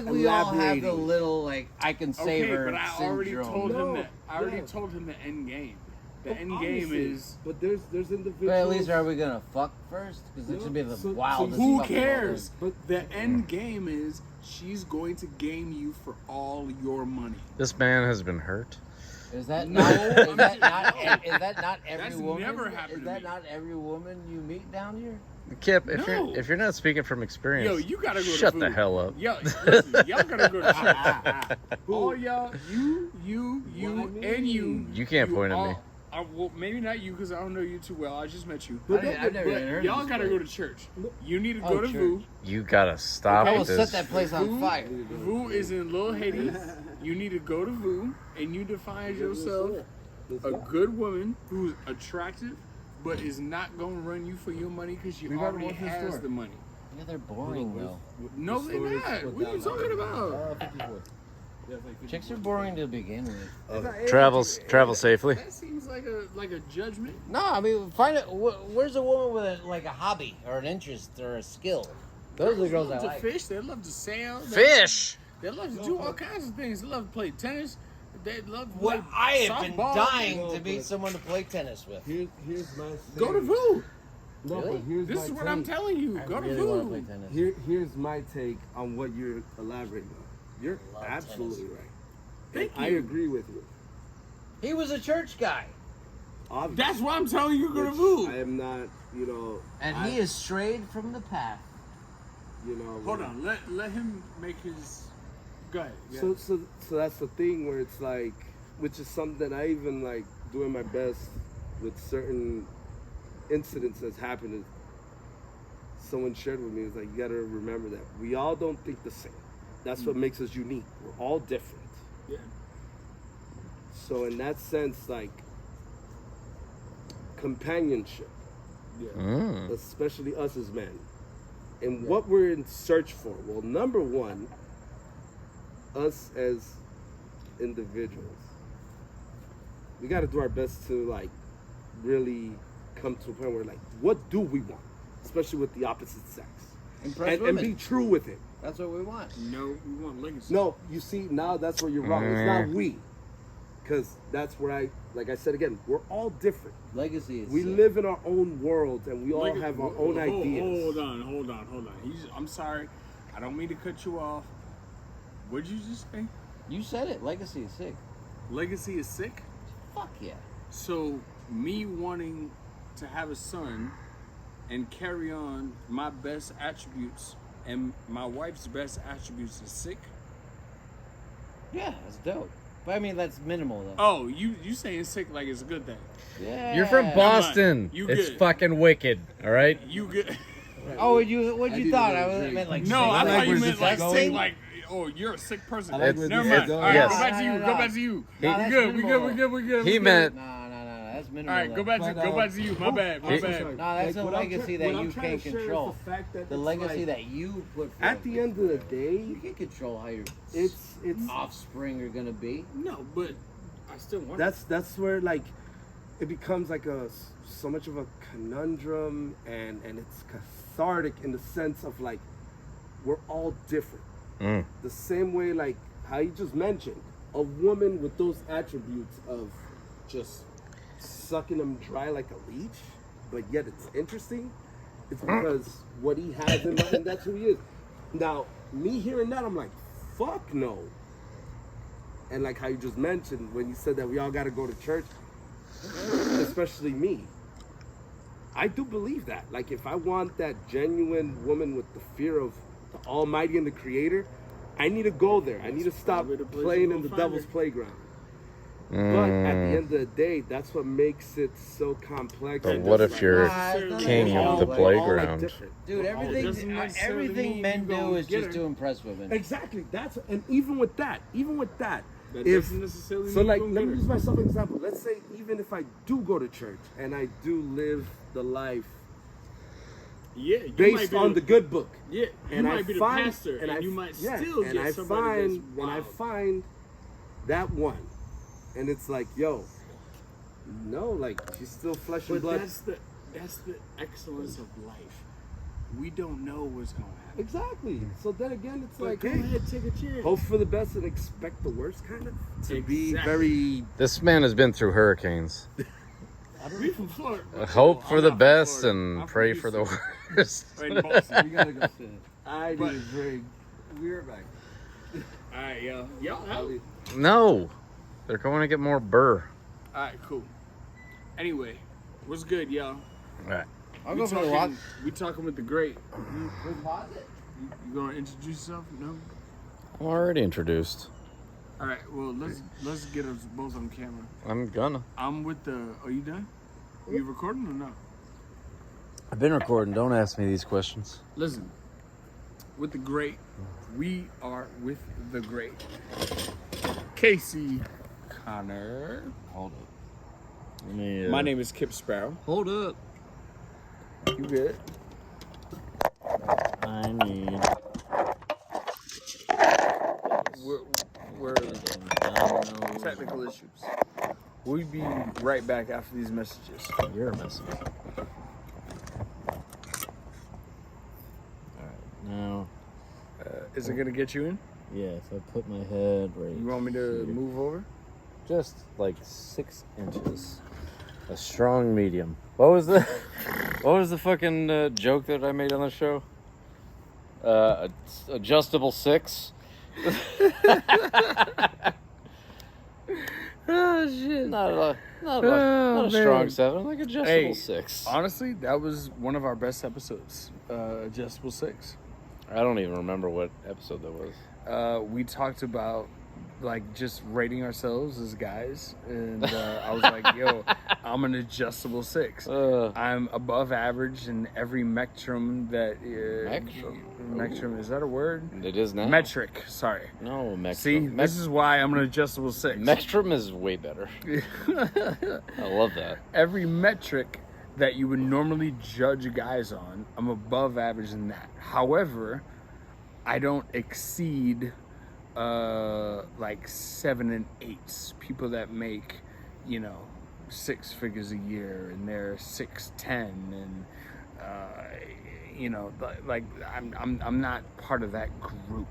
like we all have the little like I can save her but I syndrome. already told him that. I already told him the end game. The end game is. But there's individuals. But at least are we gonna fuck first? Because it should be the wildest. Who fucking cares? moment. But the end game is she's going to game you for all your money. This man has been hurt. Is that No, not? Is that not? no. Is that not every That's woman? never happened Is to that me. not every woman you meet down here? Kip, No. if you're not speaking from experience, Yo, you gotta go shut to the food. hell up. Yo, listen, y'all gotta go to church. All y'all, you, and you. You can't point at me. Well, maybe not you because I don't know you too well. I just met you. I've never even heard of Y'all this gotta place. go to church. You need to go to church. Voo. You gotta stop I will with set this. that place on fire. Voo is in Little Haiti. You need to go to Voo and you define yourself a good woman who's attractive, but is not gonna run you for your money because she already has the money. Yeah, they're boring though. No, they're not. What are you talking about? Chicks are boring to begin with. Travel safely. That seems like a judgment. No, I mean, find it. Where's a woman with a hobby or an interest or a skill? Those are the girls I They love to like. fish. They love to sail. Fish. They love to do all kinds of things. They love to play tennis. They love to play What I have been softball. dying to meet someone to play tennis with. Here's my thing. Go to Voo. No, Really? but here's This my is what take. I'm telling you. I Go to really want to play Voo. tennis. Here's my take on what you're elaborating on. You're Love absolutely tennis. right. Thank I you. agree with you. He was a church guy, Obviously. That's why I'm telling you. Go to Which Voo. I am not, and he is strayed from the path. Hold on. Let him make his. Go ahead. Yeah. So that's the thing where it's like, which is something that I even like doing my best with certain incidents that's happened. Is someone shared with me is like, you got to remember that we all don't think the same. That's what makes us unique. We're all different. Yeah. So in that sense, like companionship, especially us as men, and what we're in search for. Well, number one, us as individuals, we got to do our best to like really come to a point where like, what do we want, especially with the opposite sex, Impress and women. be true with it. That's what we want. No, we want legacy. No, you see, now that's where you're wrong. It's not we. Because that's where like I said again, we're all different. Legacy is We sick. live in our own world and we all have our own ideas. Hold on. I'm sorry. I don't mean to cut you off. What'd you just say? You said it. Legacy is sick. Legacy is sick? Fuck yeah. So, me wanting to have a son and carry on my best attributes and my wife's best attributes is sick? Yeah, that's dope. But I mean, that's minimal though. Oh, you saying sick like it's a good thing. Yeah. You're from Boston. You It's good. fucking wicked. All right. You good? Oh, what you thought? I meant like. No, I thought you meant like going. sick, like, oh, you're a sick person. I like Never where mind. this All is going. right, Yes. go back to you. No, Go no. back to you. No, We that's good. We minimal. good. We good. He we good. meant. No, that's minimal. All right, go back to you. My bad. I'm My sorry. bad. No, that's a what I'm legacy try- that what you I'm trying can't to share is control. The fact that The it's legacy like, that you put forth. at the end of the day, you can't control how your it's offspring are gonna be. No, but I still want. that's where like it becomes like so much of a conundrum and it's cathartic in the sense of like we're all different. The same way like how you just mentioned, a woman with those attributes of just sucking them dry like a leech, but yet it's interesting. It's because what he has in mind, that's who he is. Now, me hearing that, I'm like, fuck no. And like how you just mentioned when you said that we all got to go to church, especially me. I do believe that. Like if I want that genuine woman with the fear of the Almighty and the Creator, I need to go there. I need to stop probably the place playing you're in the gonna find devil's her. playground. But at the end of the day, that's what makes it so complex. But and what just if you're necessarily king mean of the we're all, like, playground? different. Dude, doesn't everything necessarily men mean you do gonna is get just her. to impress women. Exactly. And even with that, That if doesn't necessarily so, mean like, you're let gonna me get use her. myself as an example. Let's say even if I do go to church and I do live the life Yeah, you might based be on the good book, Yeah, you and might I be the find, pastor, and you might still and get I somebody that's find, wild. and I find that one, and it's like, yo, no, like she's still flesh and But blood. that's the excellence of life. We don't know what's gonna happen. Exactly. So then again, it's But like, go ahead, take a chance. hope for the best and expect the worst, kind of. To be Exactly. very. This man has been through hurricanes. We from Florida. Hope Well, for I'm the not from best Florida. and I'm pray from for the Houston. worst. Right in Boston. We gotta go sit. I need But- a drink. We're back. All right, yo. Y'all out. No, they're going to get more burr. All right, cool. Anyway, what's good, y'all? All right. I'll go for the lot. We talking with the great. With closet? You gonna introduce yourself? No. I'm already introduced. All right. Well, let's get us both on camera. I'm gonna. I'm with the. Are you done? You recording or no? I've been recording. Don't ask me these questions. Listen. With the great, we are with the great. Casey Connor. Hold up. Let me, My name is Kip Sparrow. Hold up. You good? I need. We're technical issues. We'll be right back after these messages. You're a message. Alright, now. Is it gonna get you in? Yeah, if I put my head right. You want me to move over? Just like 6 inches. A strong medium. What was the fucking joke that I made on the show? Adjustable 6. Oh shit! Not a Oh, strong man. 7, like adjustable Hey, 6. honestly, that was one of our best episodes. Adjustable 6. I don't even remember what episode that was. We talked about like just rating ourselves as guys, and I was like, "Yo, I'm an adjustable 6. I'm above average in every metrum that." Metrum, is that a word? It is now. Metric. Sorry. No, Metrum. See, this is why I'm an adjustable 6. Metrum is way better. I love that. Every metric that you would normally judge guys on, I'm above average in that. However, I don't exceed like 7 and 8s. People that make, 6 figures a year and they're 6'10" and like I'm not part of that group,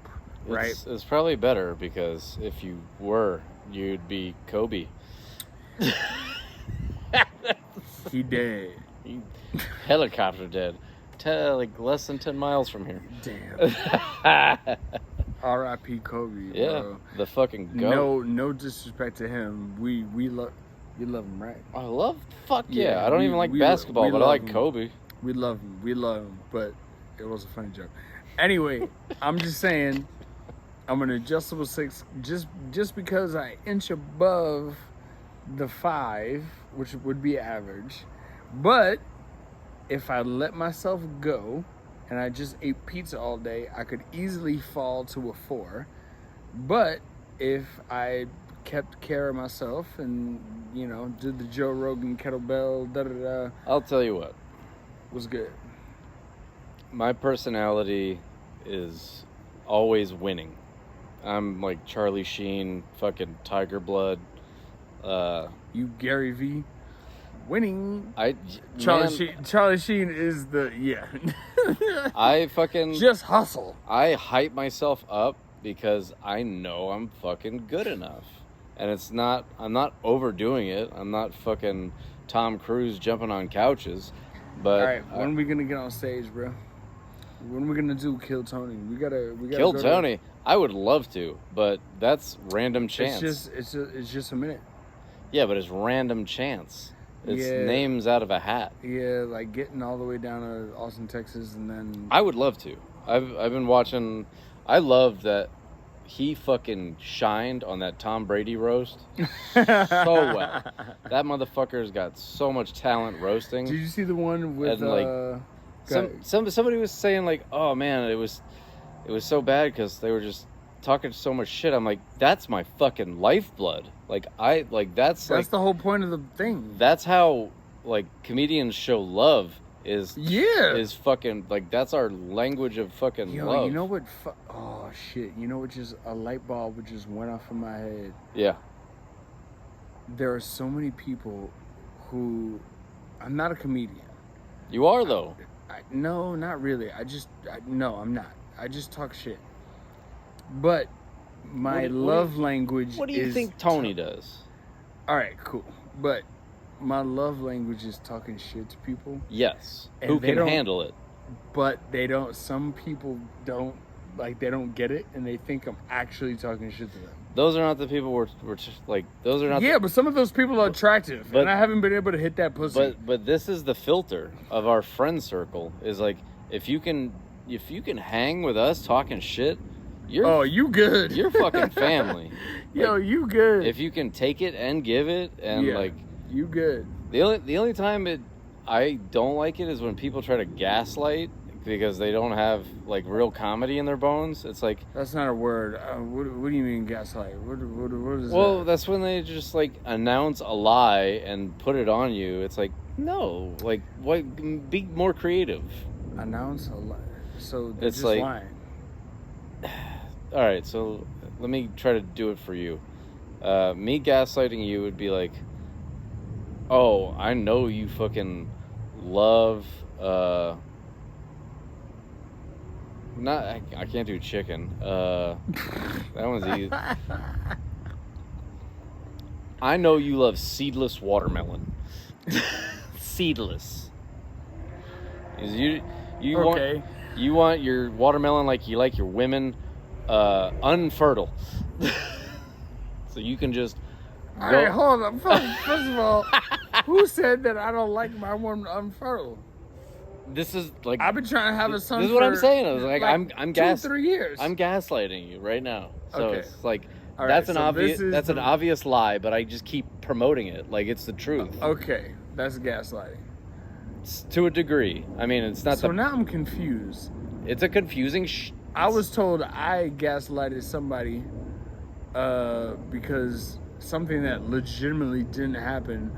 right? It's probably better because if you were, you'd be Kobe. He dead. Helicopter dead. Like less than 10 miles from here. Damn. R.I.P. Kobe. Yeah, Bro. the fucking goat. No disrespect to him. We love him, right? I love. Fuck yeah! Yeah, I don't we- even like we- basketball, we but I love like him. Kobe. We love him, but it was a funny joke. Anyway, I'm just saying, I'm an adjustable 6 just because I inch above the 5, which would be average. But if I let myself go and I just ate pizza all day, I could easily fall to a 4. But if I kept care of myself and, did the Joe Rogan kettlebell, da-da-da, I'll tell you what. was good. My personality is always winning. I'm like Charlie Sheen, fucking Tiger Blood. You Gary V, winning. Man, Charlie Sheen is I fucking just hustle. I hype myself up because I know I'm fucking good enough. And I'm not overdoing it. I'm not fucking Tom Cruise jumping on couches. But All right, when are we gonna get on stage, bro? When are we gonna do Kill Tony? We gotta Kill go Tony. I would love to, but that's random chance. It's just a minute. Yeah, but it's random chance. It's Yeah. names out of a hat. Yeah, like getting all the way down to Austin, Texas, and then I would love to. I've been watching. I love that he fucking shined on that Tom Brady roast so well. That motherfucker's got so much talent roasting. Did you see the one with And, like, somebody was saying like, oh man, it was so bad because they were just talking so much shit. I'm like, that's my fucking lifeblood. Like that's the whole point of the thing. that's how like comedians show love is fucking like that's our language of fucking Yo, love. you know what? Oh shit! You know what? Just a light bulb just went off in my head. Yeah. There are so many people who. I'm not a comedian. You are though. No, not really. No, I'm not. I just talk shit. But my love language. What do you think Tony does? All right, cool. But my love language is talking shit to people. Yes. And Who can handle it? But they don't. Some people don't. Like, they don't get it, and they think I'm actually talking shit to them. Those are not the people we're just like. Those are not. Yeah, but some of those people are attractive, and I haven't been able to hit that pussy. But this is the filter of our friend circle. Is like, if you can hang with us talking shit, you good. You're fucking family. Yo, you good. If you can take it and give it, and you good. The only time I don't like it is when people try to gaslight because they don't have like real comedy in their bones. It's like, that's not a word. What do you mean gaslight? What is that? Well, that's when they just like announce a lie and put it on you. It's like, no, like, what? Be more creative. Announce a lie. So they're it's just like, lying. All right, so let me try to do it for you. Me gaslighting you would be like, oh, I know you fucking love. I can't do chicken. That one's easy. I know you love seedless watermelon. Seedless. You want your watermelon like you like your women unfertile. So you can just go. All right, hold on. First of all, who said that I don't like my woman unfertile? This is like, I've been trying to have a son. This is what I'm saying. I was like I'm 2-3 years. I'm gaslighting you right now. So okay. It's like, all that's right, an obvious lie, but I just keep promoting it like it's the truth. Okay, that's gaslighting. To a degree. I mean, it's not. So now I'm confused. It's a confusing. I was told I gaslighted somebody because something that legitimately didn't happen,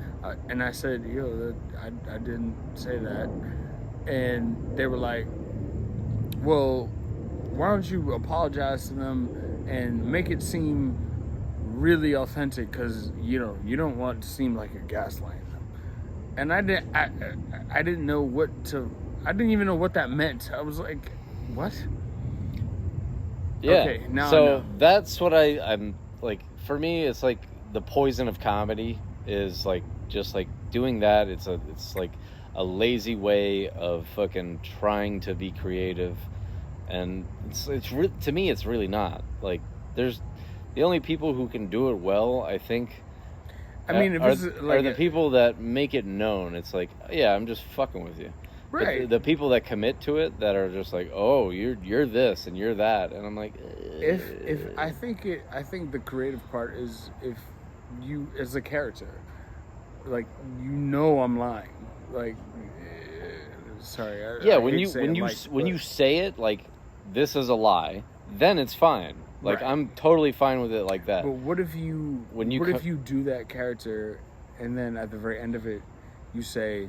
and I said, "Yo, I didn't say that." And they were like, well, why don't you apologize to them and make it seem really authentic, because you don't want to seem like you're gaslighting them. And I didn't know I didn't even know what that meant. I was like, what? Yeah. Okay, now so I know. That's what I'm like. For me, it's like the poison of comedy is like just like doing that. It's like a lazy way of fucking trying to be creative, and to me it's really not. Like, there's the only people who can do it well, I think, are the people that make it known. It's like, yeah, I'm just fucking with you. Right. The people that commit to it, that are just like, oh, you're this and you're that, and I'm like, I think the creative part is if you, as a character, like, I'm lying. Like, sorry. Yeah, when you say it like, this is a lie, then it's fine. Like, right. I'm totally fine with it like that. But what if you if you do that character, and then at the very end of it, you say,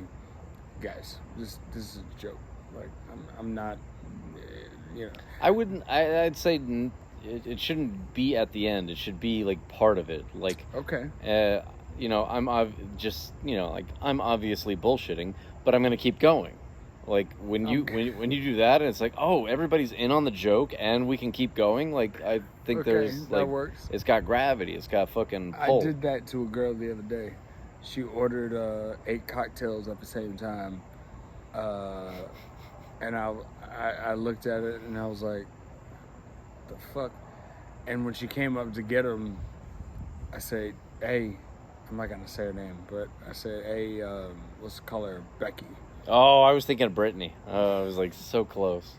guys, this is a joke. Like, I'm not, I wouldn't. I'd say it shouldn't be at the end. It should be like part of it. Like, okay. I'm I'm obviously bullshitting, but I'm gonna keep going. Like, when you do that, and it's like, oh, everybody's in on the joke, and we can keep going. Like, I think there's like, that works. It's got gravity. It's got fucking pull. I did that to a girl the other day. She ordered 8 cocktails at the same time, and I looked at it and I was like, the fuck? And when she came up to get them, I said, hey, I'm not gonna say her name, but I said, hey, let's call her Becky. Oh, I was thinking of Brittany. I was like, so close.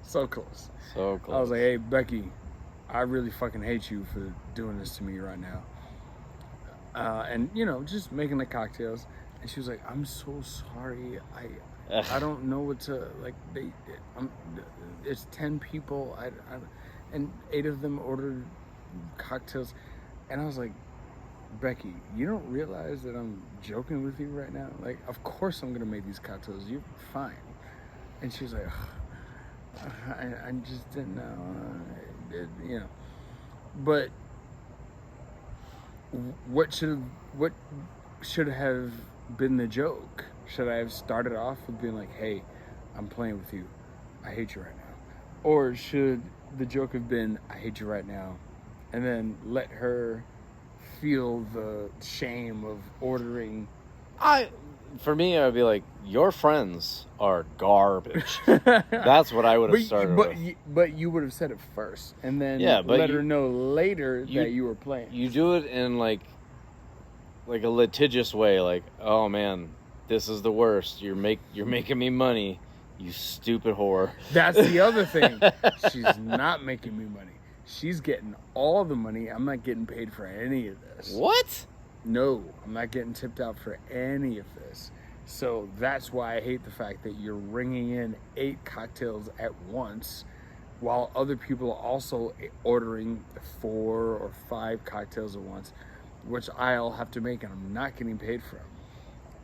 So close. So close. I was like, hey, Becky, I really fucking hate you for doing this to me right now. And, just making the cocktails. And she was like, I'm so sorry. I don't know what to, like, it's 10 people. And 8 of them ordered cocktails. And I was like, Becky, you don't realize that I'm joking with you right now? Like, of course I'm going to make these cocktails. You're fine. And she was like, I just didn't know. But what should have been the joke? Should I have started off with being like, hey, I'm playing with you. I hate you right now. Or should the joke have been, I hate you right now, and then let her feel the shame of ordering? For me, I would be like, your friends are garbage. That's what I would have started with. But you would have said it first, and then but let her know later that you were playing. You do it in like a litigious way, like, oh man, this is the worst. You're making me money, you stupid whore. That's the other thing. She's not making me money. She's getting all the money. I'm not getting paid for any of this. What? No, I'm not getting tipped out for any of this. So that's why I hate the fact that you're ringing in 8 cocktails at once while other people are also ordering 4 or 5 cocktails at once, which I'll have to make and I'm not getting paid for them.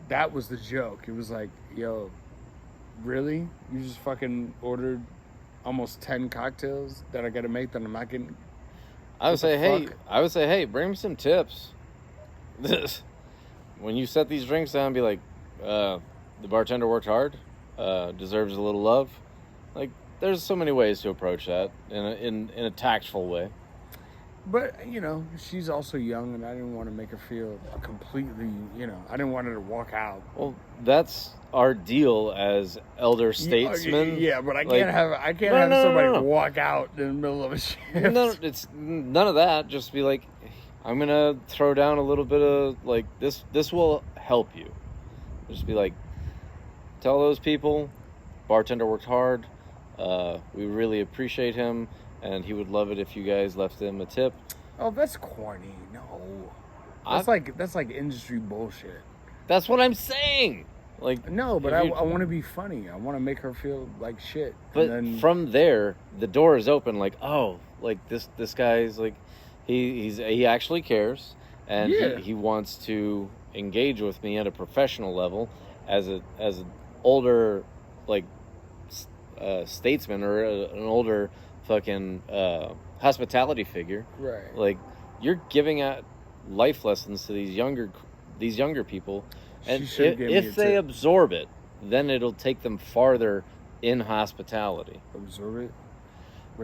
That was the joke. It was like, yo, really? You just fucking ordered almost 10 cocktails that I gotta make that I'm not getting? I would say, hey, bring me some tips. When you set these drinks down, be like, the bartender worked hard, deserves a little love. Like, there's so many ways to approach that in a tactful way. But, she's also young, and I didn't want to make her feel completely, I didn't want her to walk out. Well, that's our deal as elder statesmen. Yeah, but I can't have somebody walk out in the middle of a shift. No, it's none of that. Just be like, I'm going to throw down a little bit of, like, this will help you. Just be like, tell those people, bartender worked hard. We really appreciate him, and he would love it if you guys left him a tip. Oh, that's corny. No. That's like industry bullshit. That's what I'm saying. Like, no, but I want to be funny. I want to make her feel like shit. But then, from there, the door is open. Like, oh, like this guy's like, he actually cares, and he wants to engage with me at a professional level as an older like statesman or an older fucking hospitality figure. Right. Like, you're giving out life lessons to these younger people, and if they absorb it, then it'll take them farther in hospitality. Absorb it.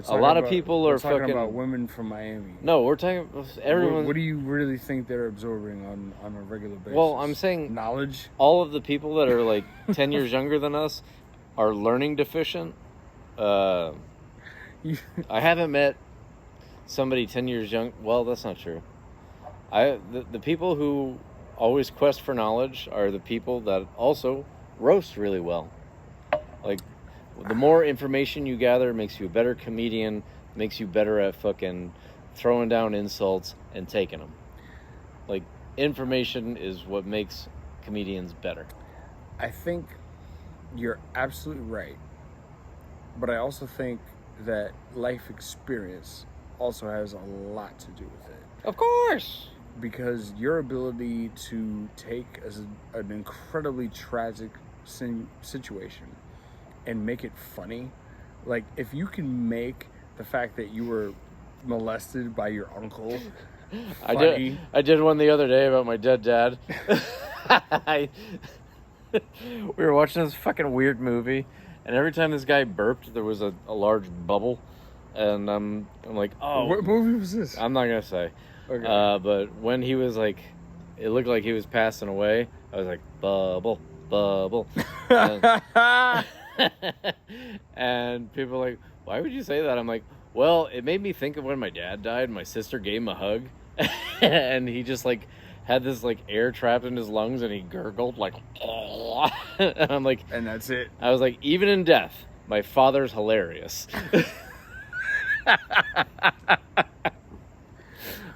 A lot of people are talking about women from Miami. No, we're talking about everyone. What do you really think they're absorbing on a regular basis? Well, I'm saying knowledge. All of the people that are like 10 years younger than us are learning deficient. I haven't met somebody 10 years young. Well, that's not true. The people who always quest for knowledge are the people that also roast really well. Like, the more information you gather makes you a better comedian, makes you better at fucking throwing down insults and taking them. Like, information is what makes comedians better. I think you're absolutely right. But I also think that life experience also has a lot to do with it. Of course! Because your ability to take an incredibly tragic situation and make it funny, like, if you can make the fact that you were molested by your uncle funny. I did one the other day about my dead dad. We were watching this fucking weird movie, and every time this guy burped, there was a large bubble, and I'm like, oh, what movie was this? I'm not gonna say. Okay. But when he was like, it looked like he was passing away, I was like, bubble. And people are like, why would you say that? I'm like, well, it made me think of when my dad died. My sister gave him a hug, and he just like had this like air trapped in his lungs, and he gurgled like, and I'm like, and that's it. I was like, even in death, my father's hilarious.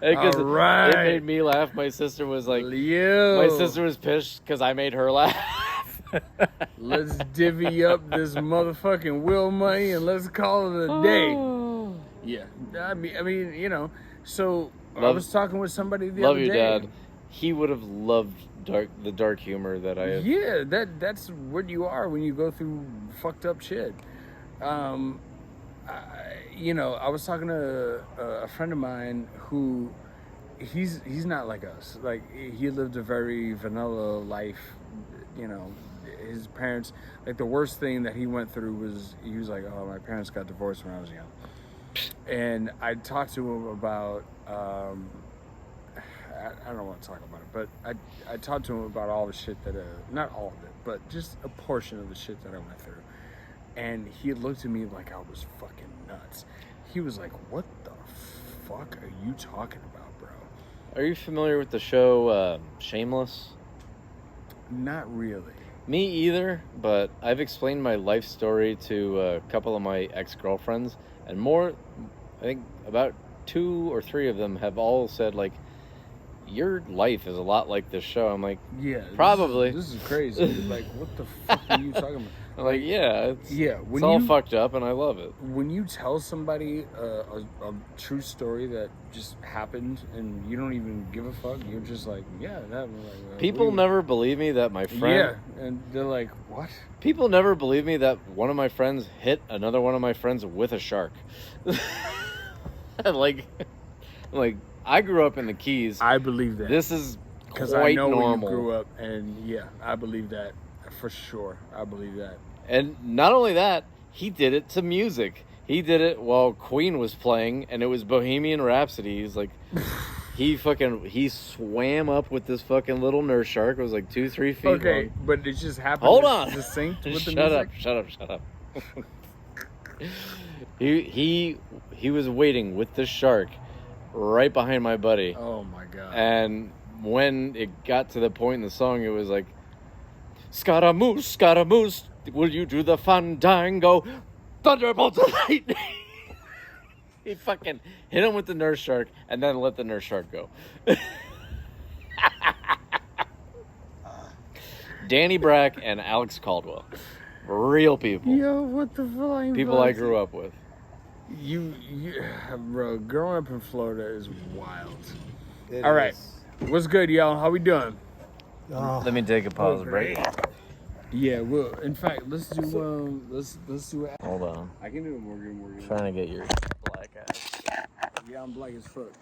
Because right. It made me laugh. My sister was like, Leo. My sister was pissed because I made her laugh. Let's divvy up this motherfucking will money and let's call it a day. Yeah, I mean, so I was talking with somebody the other day. Love your dad. He would have loved the dark humor that I have. Yeah, that's what you are when you go through fucked up shit. I was talking to a friend of mine who he's not like us. Like, he lived a very vanilla life, his parents, like the worst thing that he went through was, he was like, oh, my parents got divorced when I was young. And I talked to him about, I don't want to talk about it, but I talked to him about all the shit that, not all of it, but just a portion of the shit that I went through. And he looked at me like I was fucking nuts. He was like, what the fuck are you talking about, bro? Are you familiar with the show Shameless? Not really. Me either, but I've explained my life story to a couple of my ex-girlfriends, and more, I think about 2 or 3 of them have all said, like, your life is a lot like this show. I'm like, Yeah. probably. This is crazy. Like, what the fuck are you talking about? I'm like, yeah, When it's all you, fucked up, and I love it. When you tell somebody a true story that just happened and you don't even give a fuck, you're just like, yeah, that. Like, People never believe me that my friend. Yeah, and they're like, what? People never believe me that one of my friends hit another one of my friends with a shark. like, I grew up in the Keys. I believe that. This is because quite I know normal. where you grew up, and yeah, I believe that for sure. I believe that. And not only that, he did it to music. He did it while Queen was playing, and it was Bohemian Rhapsody. He's like, he swam up with this fucking little nurse shark. It was like 2-3 feet Okay, long. but it just happened. Hold on. To sync with the Shut music. up. He was waiting with the shark right behind my buddy. Oh my god. And when it got to the point in the song, it was like, Scaramouche, will you do the fandango? Thunderbolt of lightning. He fucking hit him with the nurse shark and then let the nurse shark go. Danny Brack and Alex Caldwell. Real people. Yo, what the fuck? People I grew up with. You, bro, growing up in Florida is wild. It All right. is. What's good, y'all? How we doing? Let me take a pause break. Yeah, well, in fact, let's do let's do it. Hold on. I can do it, Morgan. Trying to get your black ass. Yeah, I'm black as fuck.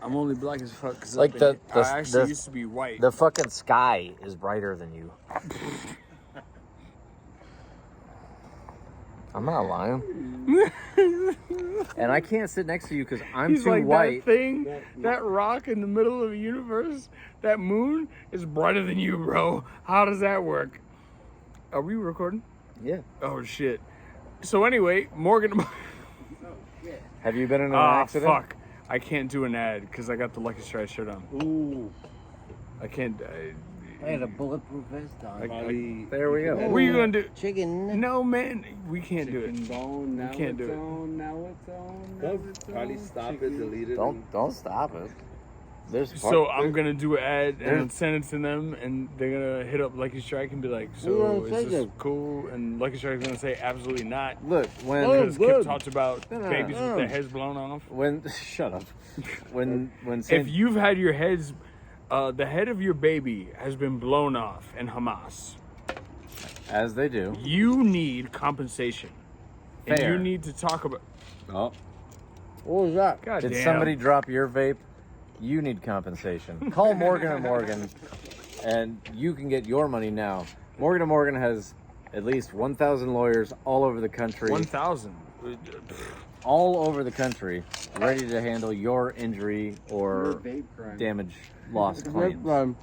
I'm only black as fuck because Like I actually used to be white. The fucking sky is brighter than you. I'm not lying. And I can't sit next to you because I'm He's too like white. that thing, that rock in the middle of the universe, that moon is brighter than you, bro. How does that work? Are we recording? Yeah. Oh shit. So anyway, Morgan. Have you been in an Ah, accident? fuck. I can't do an ad because I got the Lucky Strike shirt on. Ooh. I can't. I had a bulletproof vest on. There we go. What are you gonna do? Chicken. No, man, we can't do it. Bone, now We can't do it's it. on, now it's on, now it's Probably on. stop it, delete it. Don't stop it. There's So I'm gonna do an ad and send it to them, and they're gonna hit up Lucky Strike and be like, Who "So gonna is say this that? cool?" And Lucky Strike's gonna say, "Absolutely not." look when Because Kip good. talked about Yeah, babies yeah. with their heads blown off. shut up. When If you've had your heads, the head of your baby has been blown off in Hamas, as they do. you need compensation, and Fair. you need to talk about. Oh, What was that? God did damn. somebody drop your vape? You need compensation. Call Morgan & Morgan, and you can get your money now. Morgan & Morgan has at least 1,000 lawyers all over the country. 1,000. All over the country, ready to handle your injury or Vape crime. damage loss claims.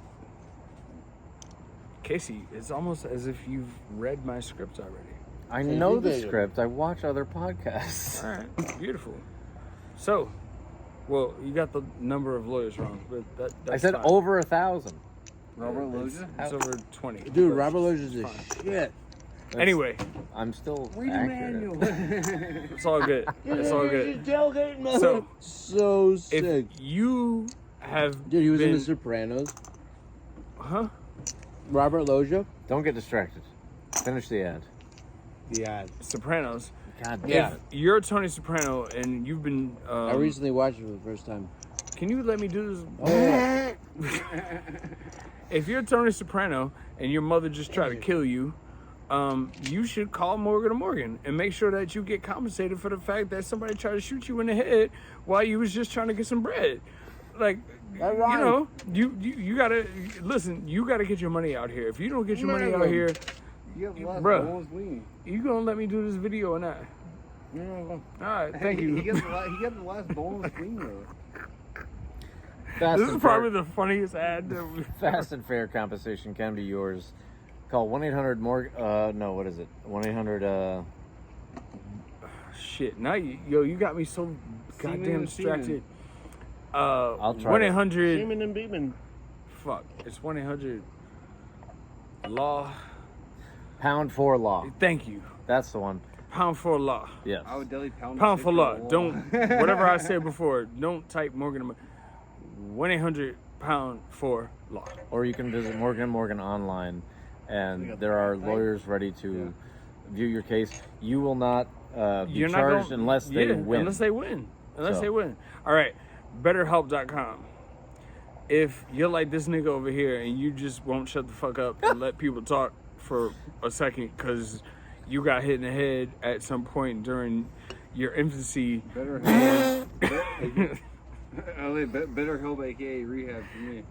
Casey, it's almost as if you've read my script already. I Hey, know you the did it. script. I watch other podcasts. All right, beautiful. So, well, you got the number of lawyers wrong, but that's I said fine. over 1,000. Robert Loja? It's over 20. Dude, Robert Lodge is a shit. Anyway, I'm still Read the accurate. manual. it's all good. It's all good. So, so If sick. you have Dude, he was been, in The Sopranos. huh? Robert Loggia. Don't get distracted. Finish the ad. Yeah. Sopranos. God damn Yeah. it. If you're Tony Soprano and you've been, I recently watched it for the first time. can you let me do this? Oh, yeah. If you're Tony Soprano and your mother just tried to kill you, you should call Morgan & Morgan and make sure that you get compensated for the fact that somebody tried to shoot you in the head while you was just trying to get some bread. Like, That's you right. know, you gotta listen. You gotta get your money out here. If you don't get your money out here, You have the last Bruh. boneless wing. you gonna let me do this video or not? No. All right, thank you. He got the last boneless wing though. Fast This is and probably fair, the funniest ad that we fast and fair compensation can be yours. Call 1-800 no, what is it? 1-800 Shit. Now you got me so goddamn and distracted. I'll try 1-800. Seaman and Beeman. Fuck. It's 1-800 law. pound for law. Thank you. That's the one. Pound for law. Yes. I would definitely pound. Pound the for shit law. the wall. Don't whatever I said before. Don't type Morgan. 1-800 pound for law. Or you can visit Morgan & Morgan online, and there are lawyers ready to view your case. You will not be You're not charged gonna- unless they win. Unless they win. Unless So. they win. All right. BetterHelp.com. If you're like this nigga over here and you just won't shut the fuck up and let people talk for a second because you got hit in the head at some point during your infancy. Better help. Better help, aka rehab for me.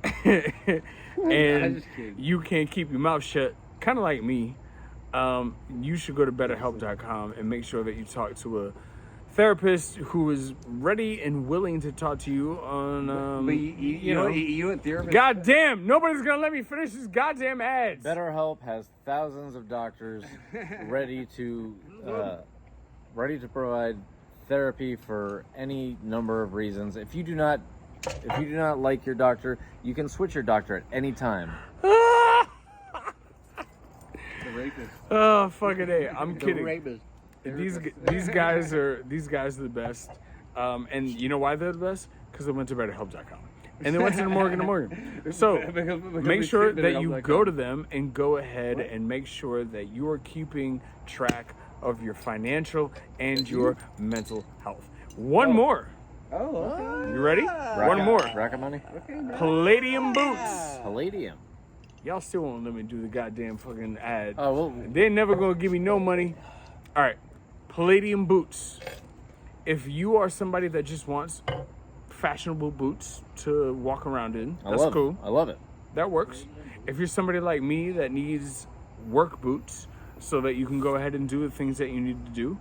I'm and just kidding. you can't keep your mouth shut, kind of like me, you should go to betterhelp.com and make sure that you talk to a therapist who is ready and willing to talk to you on, But you know, you went therapist. God damn, nobody's gonna let me finish this goddamn ads. BetterHelp has thousands of doctors ready to provide therapy for any number of reasons. If you do not like your doctor, you can switch your doctor at any time. The rapist. Oh, fucking A. I'm kidding. Rapist. These guys are the best. And you know why they're the best? Because they went to betterhelp.com. And they went to the Morgan & Morgan. So make sure that you go to them and go ahead and make sure that you are keeping track of your financial and your mental health. One more. Oh, okay. You ready? One more. Rocket money? Palladium boots. Palladium. Y'all still won't let me do the goddamn fucking ad. Oh, well, They're never gonna give me no money. All right, Palladium boots. If you are somebody that just wants fashionable boots to walk around in, that's cool. I love it. That works. If you're somebody like me that needs work boots so that you can go ahead and do the things that you need to do,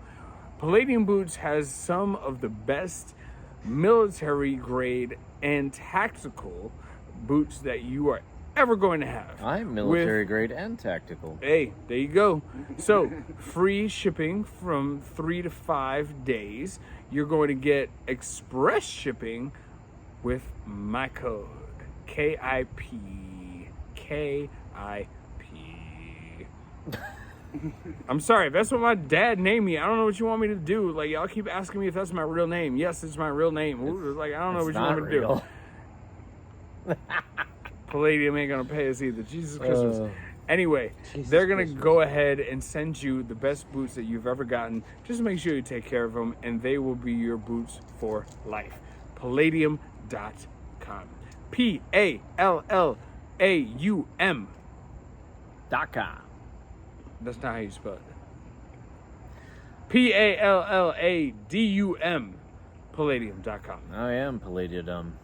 Palladium boots has some of the best military grade and tactical boots that you are ever going to have. I'm military grade and tactical. Hey, there you go. So, free shipping from 3 to 5 days. You're going to get express shipping with my code. KIP. I'm sorry, if that's what my dad named me, I don't know what you want me to do. Like, y'all keep asking me if that's my real name. Yes, it's my real name. Like, I don't know what It's you want not me to real. do. Palladium ain't gonna pay us either. Jesus Christmas. Anyway, Jesus they're gonna Christmas. go ahead and send you the best boots that you've ever gotten. Just make sure you take care of them, and they will be your boots for life. Palladium.com. PALLAUM. That's not how you spell it. PALLADUM. Palladium.com. I am Palladium.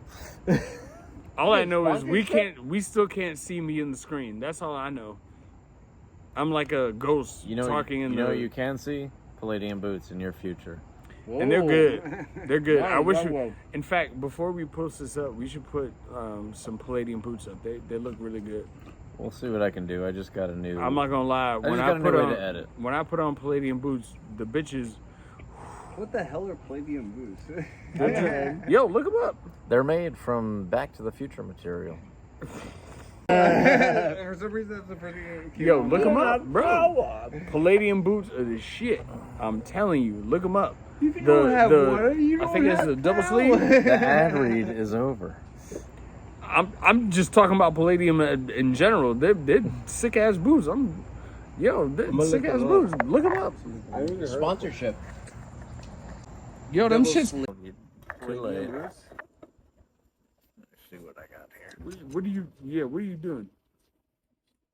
All I know is we still can't see me in the screen. That's all I know. I'm like a ghost talking in the. You can see Palladium boots in your future. And they're good. They're good. I wish. Whoa. In fact, before we post this up, we should put some Palladium boots up. They look really good. We'll see what I can do. I just got a new. I'm not gonna lie. just got a new way to edit. When I put on Palladium boots, the bitches. What the hell are Palladium boots? Yo, look them up. They're made from Back to the Future material. For some reason, that's the first thing that came Yo, out. look them up, bro. Palladium boots are the shit. I'm telling you, look them up. You don't have one. You I don't think it's have a double power. sleeve. The ad read is over. I'm just talking about Palladium in general. They're sick ass boots. They're sick ass boots. Look them up. Sponsorship. Yo, them shits. Palladium boots. Let's see what I got here. What are you? Yeah, what are you doing?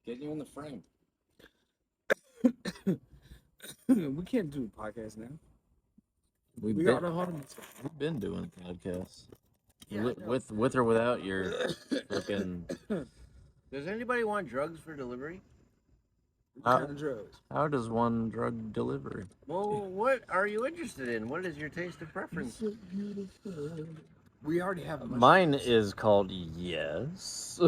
Get you in the frame. We can't do a podcast now. We've We got a hard. been doing podcasts. with or without your fucking. Does anybody want drugs for delivery? What kind of drugs? How does one drug delivery? Well, what are you interested in? What is your taste of preference? So beautiful. We already have Mine is called Yes.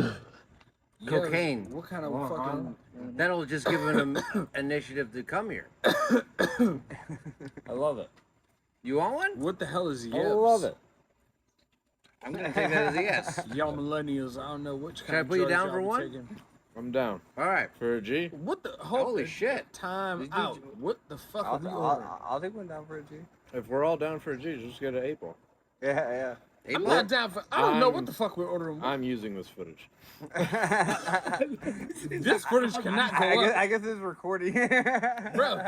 Cocaine. What kind of fucking? That'll just give them initiative to come here. I love it. You want one? What the hell is I yes? love it. I'm gonna take that as a yes. Y'all millennials, I don't know which Should kind I of put you drugs down y'all for be one? taking. I'm down. All right. For a G? What the Holy shit. Time Did you- out. What the fuck are we ordering? I'll take one down for a G. If we're all down for a G, just go to April. Yeah. I'm not down for. I don't know what the fuck we're ordering. I'm using this footage. This footage cannot go up. I guess it's recording. Bro,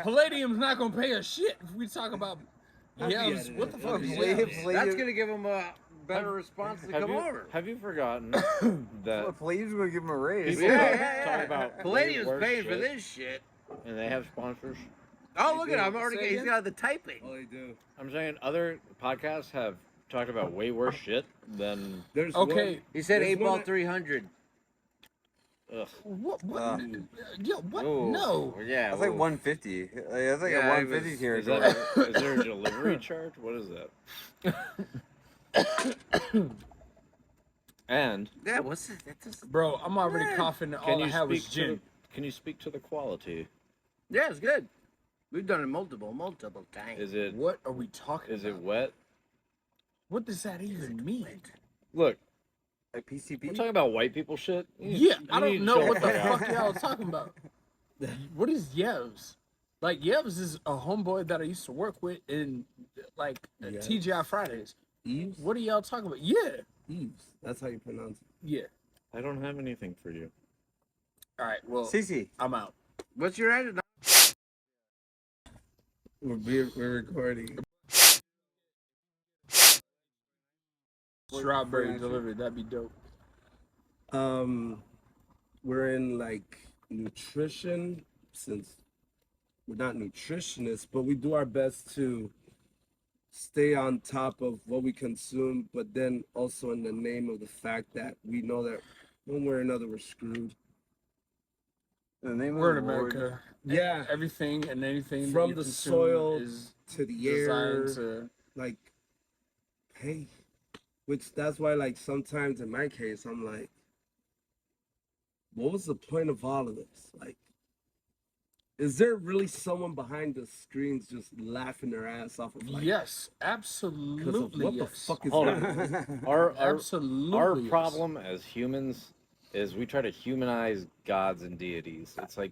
Palladium's not gonna pay us shit if we talk about yams. What the fuck is yams? That's gonna give them a better response to come over. Have you forgotten that Palladium's gonna give him a raise. people Yeah. talk about Palladium's way worse paying for shit, this shit. and they have sponsors? Oh, look at him. I'm already Say getting. He's again? got the typing. Oh, they do. I'm saying other podcasts have talked about way worse shit than. There's Okay. He said There's 8 ball one- 300. Ugh. What? Yo, what? Oh, No. Yeah. That's like ooh. 150. That's like Yeah, a it 150 was- here. Is there a delivery charge? What is that? And Yeah. What's it? That's just, Bro, I'm already Yeah. coughing. And can all I you had was speak to gin. can you speak to the quality? yeah, it's good. We've done it multiple times. Is it What are we talking is it about? wet? What does that even mean? Look, Like PCP. we're talking about white people shit. Yeah, I You need don't to know chill what the out. fuck y'all are talking about. What is Yevs? Like Yevs is a homeboy that I used to work with in like Yevs? TGI Fridays. Eves? What are y'all talking about? Yeah, Eves. That's how you pronounce it. yeah. I don't have anything for you. All right, well, CC. I'm out. What's your added? We're recording. Strawberry delivery, that'd be dope. We're in like nutrition, since we're not nutritionists, but we do our best to stay on top of what we consume, but then also in the name of the fact that we know that one way or another we're screwed. The name We're in of the Lord. America. Yeah. Everything and anything From that you the consume soil is To the air, designed to. like, hey, which that's why, like, sometimes in my case, I'm like, what was the point of all of this? Like, is there really someone behind the screens just laughing their ass off of like, Yes, 'cause of absolutely. what the yes. fuck is Hold that? on. Our Absolutely. yes. problem as humans is we try to humanize gods and deities. It's like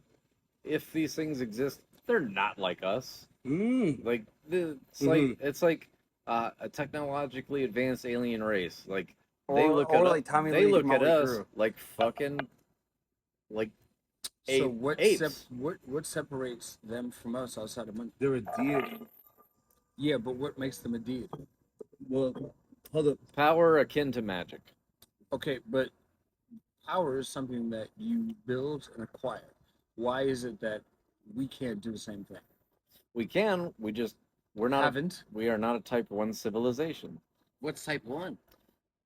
if these things exist, they're not like us. Like it's like a technologically advanced alien race. Like they Or- look or at like Tommy they Lee look from at Motley us Crue. like fucking like So what apes. what separates them from us outside of money? They're a deity. Yeah, but what makes them a deity? Well, hold up. Power akin to magic. Okay, but power is something that you build and acquire. Why is it that we can't do the same thing? We can. We're not. Haven't. We are not a Type 1 civilization. What's type 1?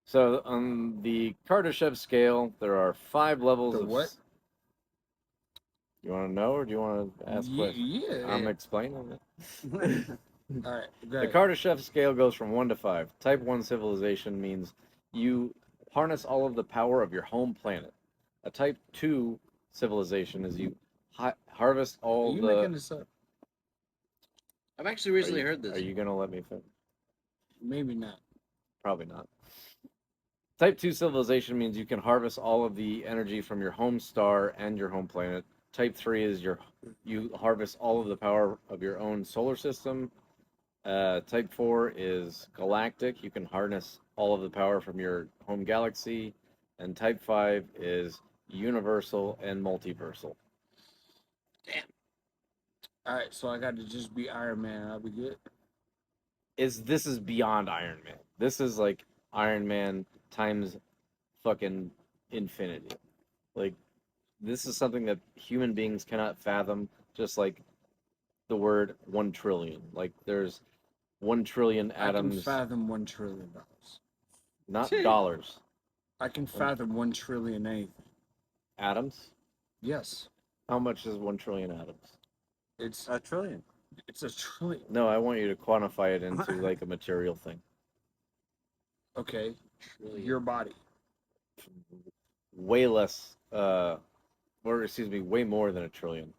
So on the Kardashev scale, there are 5 levels The of. what? You want to know, or do you want to ask questions? Yeah. I'm explaining it. All right. Go The ahead. Kardashev scale goes from 1 to 5. Type 1 civilization means you harness all of the power of your home planet. A Type 2 civilization is you harvest Are all you the. making this up? I've actually recently heard this. Are you gonna let me finish? Maybe not. Probably not. Type 2 civilization means you can harvest all of the energy from your home star and your home planet. Type 3 is you harvest all of the power of your own solar system. Type 4 is galactic. You can harness all of the power from your home galaxy. And Type 5 is universal and multiversal. All right, so I got to just be Iron Man. I'll be good. This is beyond Iron Man. This is like Iron Man times fucking infinity. Like, this is something that human beings cannot fathom, just like the word 1 trillion. Like, there's 1 trillion I can atoms. fathom $1 trillion. not dollars. I can fathom 1 trillion anything. Atoms? Yes, How much is 1 trillion atoms? it's A trillion. it's a trillion. No, I want you to quantify it into like a material thing. Okay, your body. Way less, or excuse me, way more than a trillion.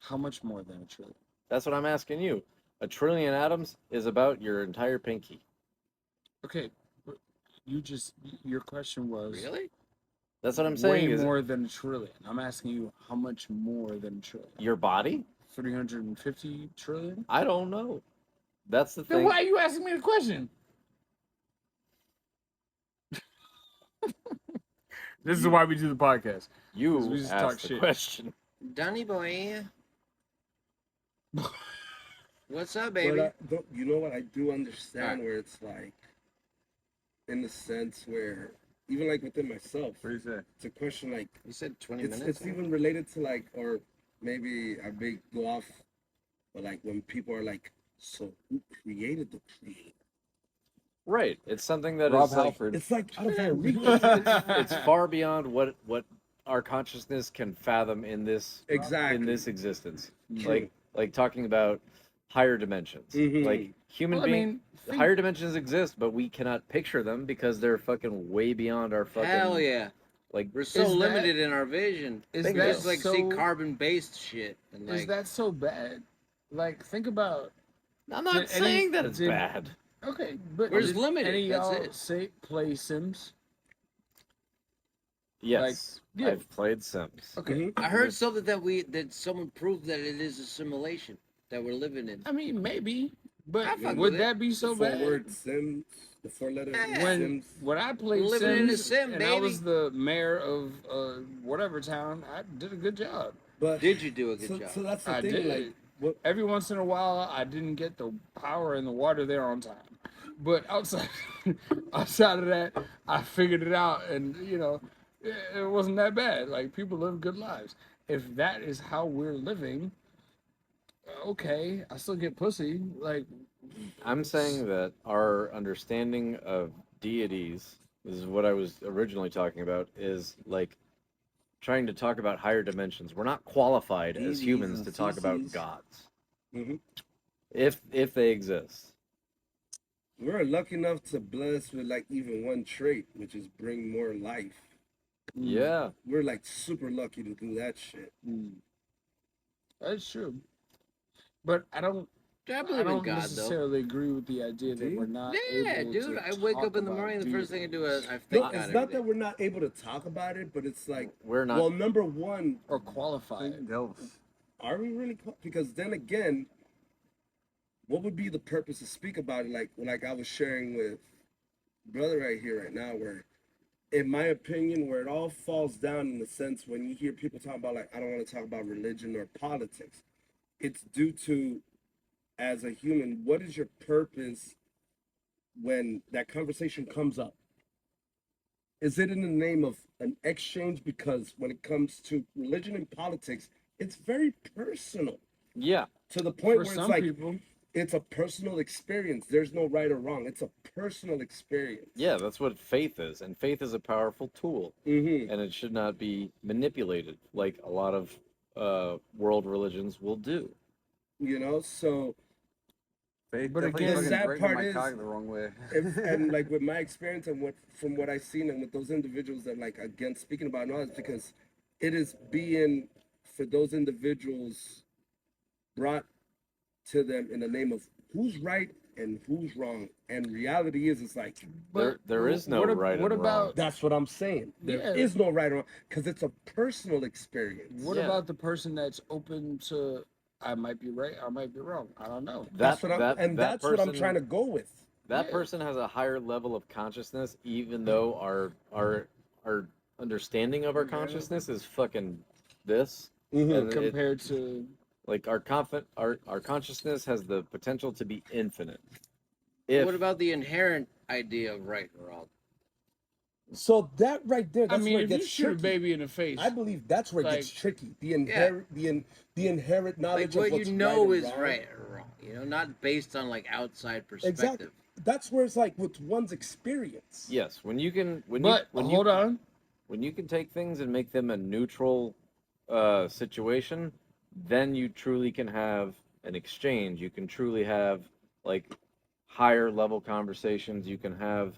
How much more than a trillion? That's what I'm asking you. A trillion atoms is about your entire pinky. Okay, but your question was Really? That's what I'm way saying. Is more than a trillion. I'm asking you how much more than a trillion? your body? 350 trillion? I don't know. That's the Then thing. why are you asking me the question? This is why we do the podcast. You We just talk asked the shit. question. Donny boy. What's up, But baby? you know what? I do understand where it's like, in the sense where, even like within myself, What do you say? it's a question like, You said 20 it's minutes. even related to like, or maybe I may go off, but like when people are like, so who created the creator? Right. It's something that Rob is like, Halford. It's like out of our reach. it's far beyond what our consciousness can fathom in this Exactly. existence. True. Like talking about higher dimensions. Mhm. Like human Well, I being mean, think- higher dimensions exist, but we cannot picture them because they're fucking way beyond our fucking Hell yeah. like We're so Is that- limited in our vision. Is We that just like see so- carbon-based shit. And Is like, that so bad? Like, think about. I'm not Did any- saying that it's did- bad. Okay, but We're just did limited, Any that's y'all it. say play Sims? Yes. yeah. I've played Sims. Okay. Mhm. I heard something that someone proved that it is a simulation that we're living in. I mean, maybe, but I fuck would with it. that be so The bad? four-word Sims, the four-letter Yeah. When I played We're living in a Sims sim, and I baby. was the mayor of whatever town, I did a good job. But Did you do a good job? So that's the I thing. did. Like, what? Every once in a while, I didn't get the power and the water there on time, but outside outside of that, I figured it out, and it wasn't that bad. Like, people live good lives. If that is how we're living, okay, I still get pussy. Like, I'm saying that our understanding of deities, this is what I was originally talking about, is like trying to talk about higher dimensions. We're not qualified as Deities humans and to talk about feces. gods. Mhm. If they exist. We're lucky enough to bless with like even one trait, which is bring more life. Yeah. We're like super lucky to do that shit. that's true. But I don't I believe in God, though. necessarily agree with the idea that we're not Yeah, able dude. to I wake talk up in the about morning, the first thing I do is I No, thank God it's every not day. that we're not able to talk about it, but it's like, We're not. well, number one, or qualify it. Delves. are we really? Because then again, what would be the purpose to speak about it? Like I was sharing with brother right here right now, where, in my opinion, where it all falls down in the sense when you hear people talk about like, I don't want to talk about religion or politics. It's due to, as a human, what is your purpose when that conversation comes up? Is it in the name of an exchange? Because when it comes to religion and politics, it's very personal Yeah. to the point For where it's some like, people, it's a personal experience. There's no right or wrong. It's a personal experience. Yeah, that's what faith is. And faith is a powerful tool. Mm-hmm. And it should not be manipulated like a lot of world religions will do. You know, so Faith But definitely again, fucking the sad breaking part my is- cock the wrong way. and like with my experience and from what I've seen and with those individuals that like against speaking about knowledge, because it is being for those individuals brought to them in the name of who's right and who's wrong. And reality is, it's like, There is no right What and about wrong. that's what I'm saying. There is Yeah. no right or wrong because it's a personal experience. what Yeah. about the person that's open to? I might be right. I might be wrong. I don't know. That's what that's what I'm trying to go with. That Yeah. person has a higher level of consciousness, even though our understanding of our consciousness is fucking this. Mhm. And it- Compared to like our consciousness has the potential to be infinite. If What about the inherent idea of right and wrong? So that right there, I that's mean, where it if you gets shoot a tricky. baby in the face, I believe that's where it gets Like- tricky. The inherent, the inherent Like knowledge what of what's you know right is and wrong. right or wrong. You know, not based on like outside perspective. Exactly. that's where it's like with one's experience. Yes, when you can, when you can take things and make them a neutral situation, then you truly can have an exchange. You can truly have like higher level conversations. You can have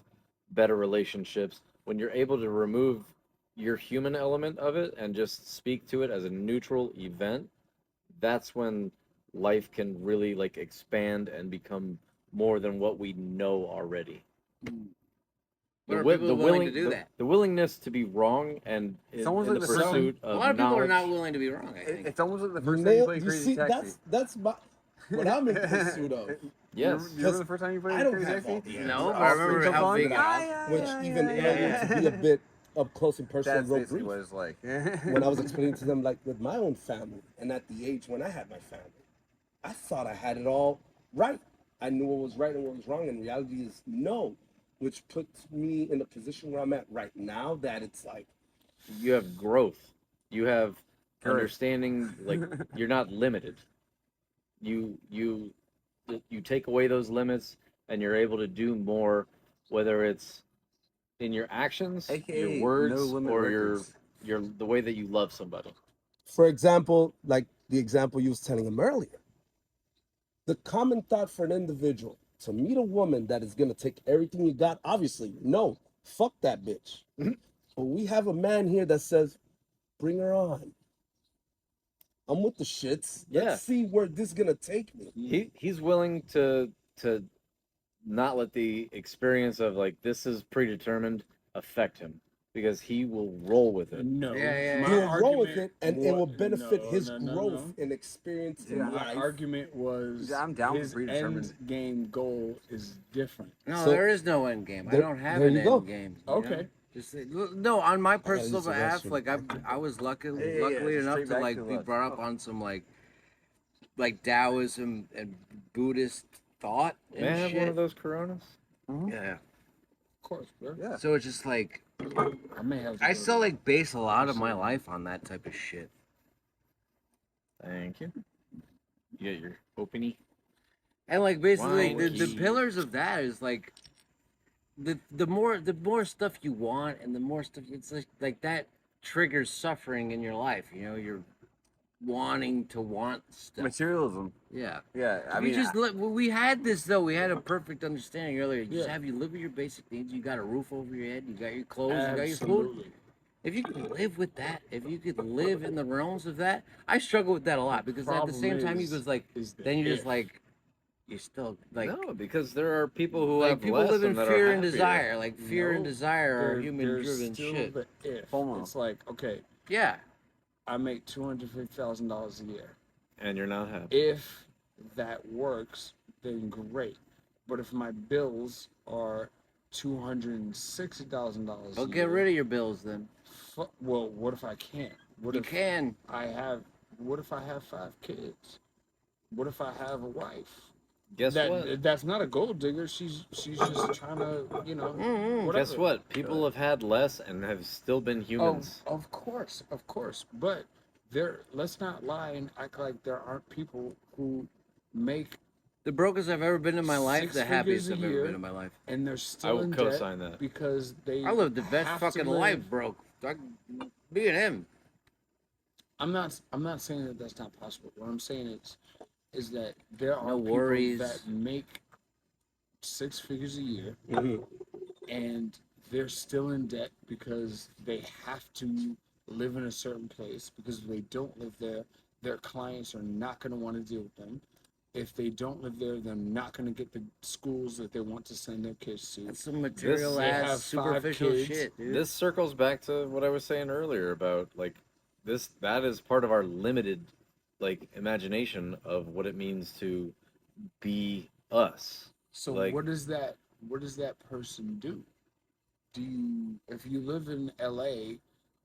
better relationships when you're able to remove your human element of it and just speak to it as a neutral event. That's when life can really like expand and become more than what we know already. But are people willing to do that? The willingness to be wrong and It's in almost the like the first pursuit A of lot of people are knowledge. not willing to be wrong. I think. It's almost like the You first time you nailed- played you Crazy see, Taxi. that's what I'm in pursuit of. Yes. Do you remember the first time you played I don't Crazy have all Taxi? the No, answers. but I remember Jump how on? big. Which even earlier to be a bit up close and personal, That's real basically brief. what it's like. When I was explaining to them, like with my own family, and at the age when I had my family, I thought I had it all right. I knew what was right and what was wrong, and reality is no, which puts me in the position where I'm at right now. That it's like, You have growth. You have Correct. understanding. Like you're not limited. You take away those limits, and you're able to do more. Whether it's in your actions, AKA your words, No Limit or Records. your the way that you love somebody. for example, like the example you was telling him earlier. The common thought for an individual to meet a woman that is gonna take everything you got, obviously, no, fuck that bitch. But we have a man here that says, bring her on. I'm with the shits. Yeah. Let's see where this is gonna take me. He's willing to not let the experience of like this is predetermined affect him because he will roll with it. No. Yeah. My He'll roll with argument it, and it will wa- benefit no, his no, growth no. and experience Yeah, in My life. argument was I'm down with his predetermined. end game goal is different. No, So- there is no end game. I There- don't have there an you go. end game. you Okay. know? Just no on my personal use the behalf. restroom. Like I was luckily Yeah, luckily just enough straight to back like to be us. brought up on some like Taoism and Buddhist thought and May I have shit. one of those Coronas? Yeah. Of course, bro. Yeah. So it's just like I may have. To I go still to- like base a lot of my life on that type of shit. Thank you. You got your opening. And like basically the Wanky. pillars of that is like the more stuff you want and the more stuff it's like that triggers suffering in your life. You know, you're wanting to want stuff. Materialism. Yeah. Yeah. I You mean, just we had this though. We had a perfect understanding earlier. You just Yeah. have you live with your basic needs. You got a roof over your head. You got your clothes. You got your food. Absolutely. If you could live with that, if you could live in the realms of that, I struggle with that a lot because at the same time, you goes like, is the then you're just if. like, you're still like, No, because there are people who like have people less live in and that fear are and happier. desire. Like fear and No, desire are There's human-driven still shit. the if. FOMO. It's like, okay, Yeah. I make $250,000 a year. And you're not happy. If that works, then great. But if my bills are $260,000 Well, a get year, rid of your bills then. well, what if I can't? What You if can. What if I have 5 kids? What if I have a wife? Guess what? That's not a gold digger. She's just trying to, whatever. Guess what? People have had less and have still been humans. Of course. But let's not lie and act like there aren't people who make The brokest I've ever been in my life, 6 the happiest figures a I've ever year. been in my life. and they're still I will in co-sign debt that. because they I lived the best have to fucking live- life, broke. Being him. I'm not saying that that's not possible. What I'm saying is that there are No people worries. that make 6 figures a year Mhm. and they're still in debt because they have to live in a certain place, because if they don't live there, their clients are not going to want to deal with them. If they don't live there, they're not going to get the schools that they want to send their kids to. That's some material they have ass, 5 superficial kids. shit, dude. This circles back to what I was saying earlier about like that is part of our limited like imagination of what it means to be us. So Like- what does that person do? If you live in LA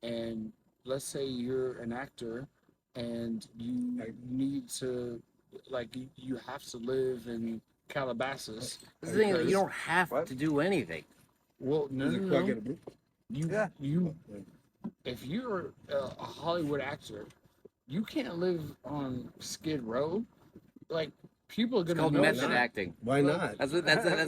and let's say you're an actor and you need to you have to live in Calabasas. The thing is, because- you don't have What? to do anything. Well, no. You, Yeah. if you're a Hollywood actor, you can't live on Skid Row. Like, People are It's gonna called know method that. acting. Why not? That's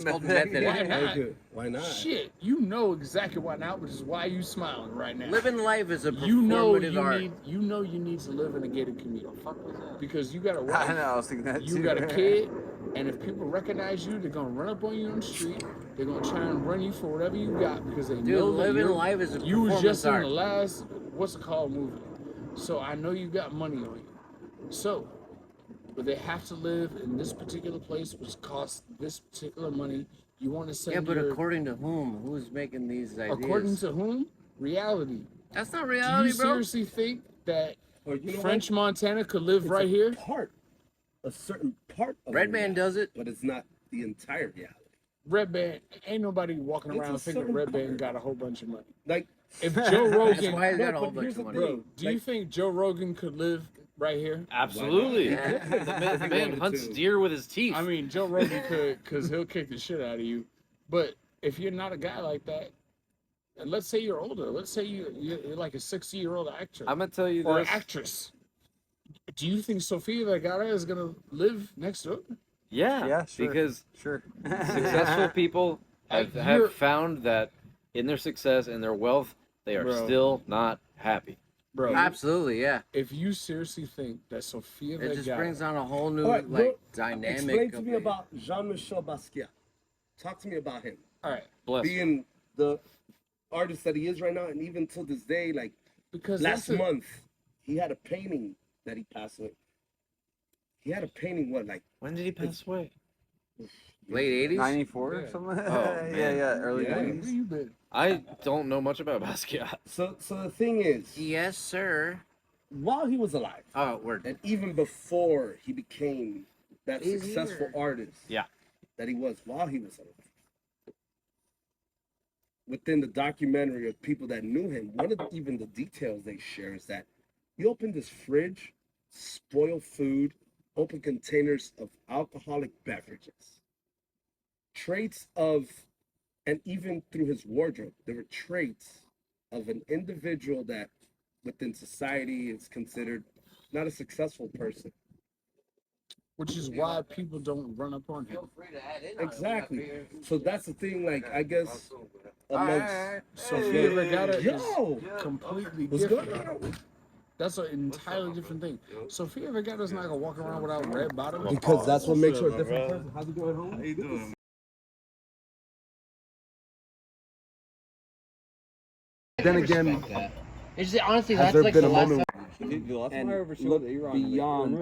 called method Why acting. not? Thank you. Why not? Shit, you know exactly why not, which is why you smiling right now. Living life is a you know performative you art. need you need to live in a gated community. Fuck was that? Because you got a I wife, know, I was thinking that you too. got a kid, and if people recognize you, they're gonna run up on you on the street. They're gonna try and run you for whatever you got because they Dude, know that living you're, life is a you was just performance in art. the last what's it called movie. So I know you got money on you. So, but they have to live in this particular place, which costs this particular money. You want to send Yeah, but your, according to whom? Who's making these ideas? according to whom? Reality. That's not Do reality, you bro. seriously think that Or you know French what? Montana could live It's right a here? a certain part of Red the Man reality, does it. but it's not the entire reality. Red Band, ain't nobody walking It's around a thinking certain Red Band part. got a whole bunch of money. Like, If Joe Rogan, That's why he's got a No, whole but bunch here's of the money. bro, do you think Joe Rogan could live right here? Absolutely. Yeah. The man hunts deer with his teeth. I mean, Joe Rogan could, because he'll kick the shit out of you. But if you're not a guy like that, and let's say you're older, let's say you're like a 60-year-old actor I'm gonna tell you or this. actress, do you think Sofia Vergara is gonna live next door? Yeah, Yeah, sure. because Sure. successful people You're- have found that in their success and their wealth, they are Bro. still not happy. Bro, Absolutely, yeah. if you seriously think that Sofia It just Vergara, brings on a whole new all right, like bro, dynamic. explain to of me it. about Jean-Michel Basquiat. Talk to me about him. all right, Bless. you. Being the artist that he is right now, and even till this day, like because last that's month, he had a painting that he passed away. He had a painting, what, like When did he pass away? late 80s. 94 or Yeah. something? Oh, yeah, man. yeah, early Yeah. where 90s. you been? I don't know much about Basquiat. so. So the thing is, Yes, sir. while he was alive, Oh, word. and even before he became that He's successful here. artist, Yeah. that he was while he was alive. Within the documentary of people that knew him, one of even the details they share is that he opened his fridge, spoiled food, open containers of alcoholic beverages. Traits of, and even through his wardrobe, there were traits of an individual that within society is considered not a successful person. Which is why people don't run up on him. Feel free to add in. on it. Exactly. So that's the thing, like, I guess, amongst. Sofia Vergara is Yo! completely What's different. going on? That's an entirely different thing. Sofia Vergara's not gonna walk around without red bottoms. Because that's what makes her a different person. How's it going home? How you doing? Then again, It's just, honestly, has that's there like been the a last moment And and look beyond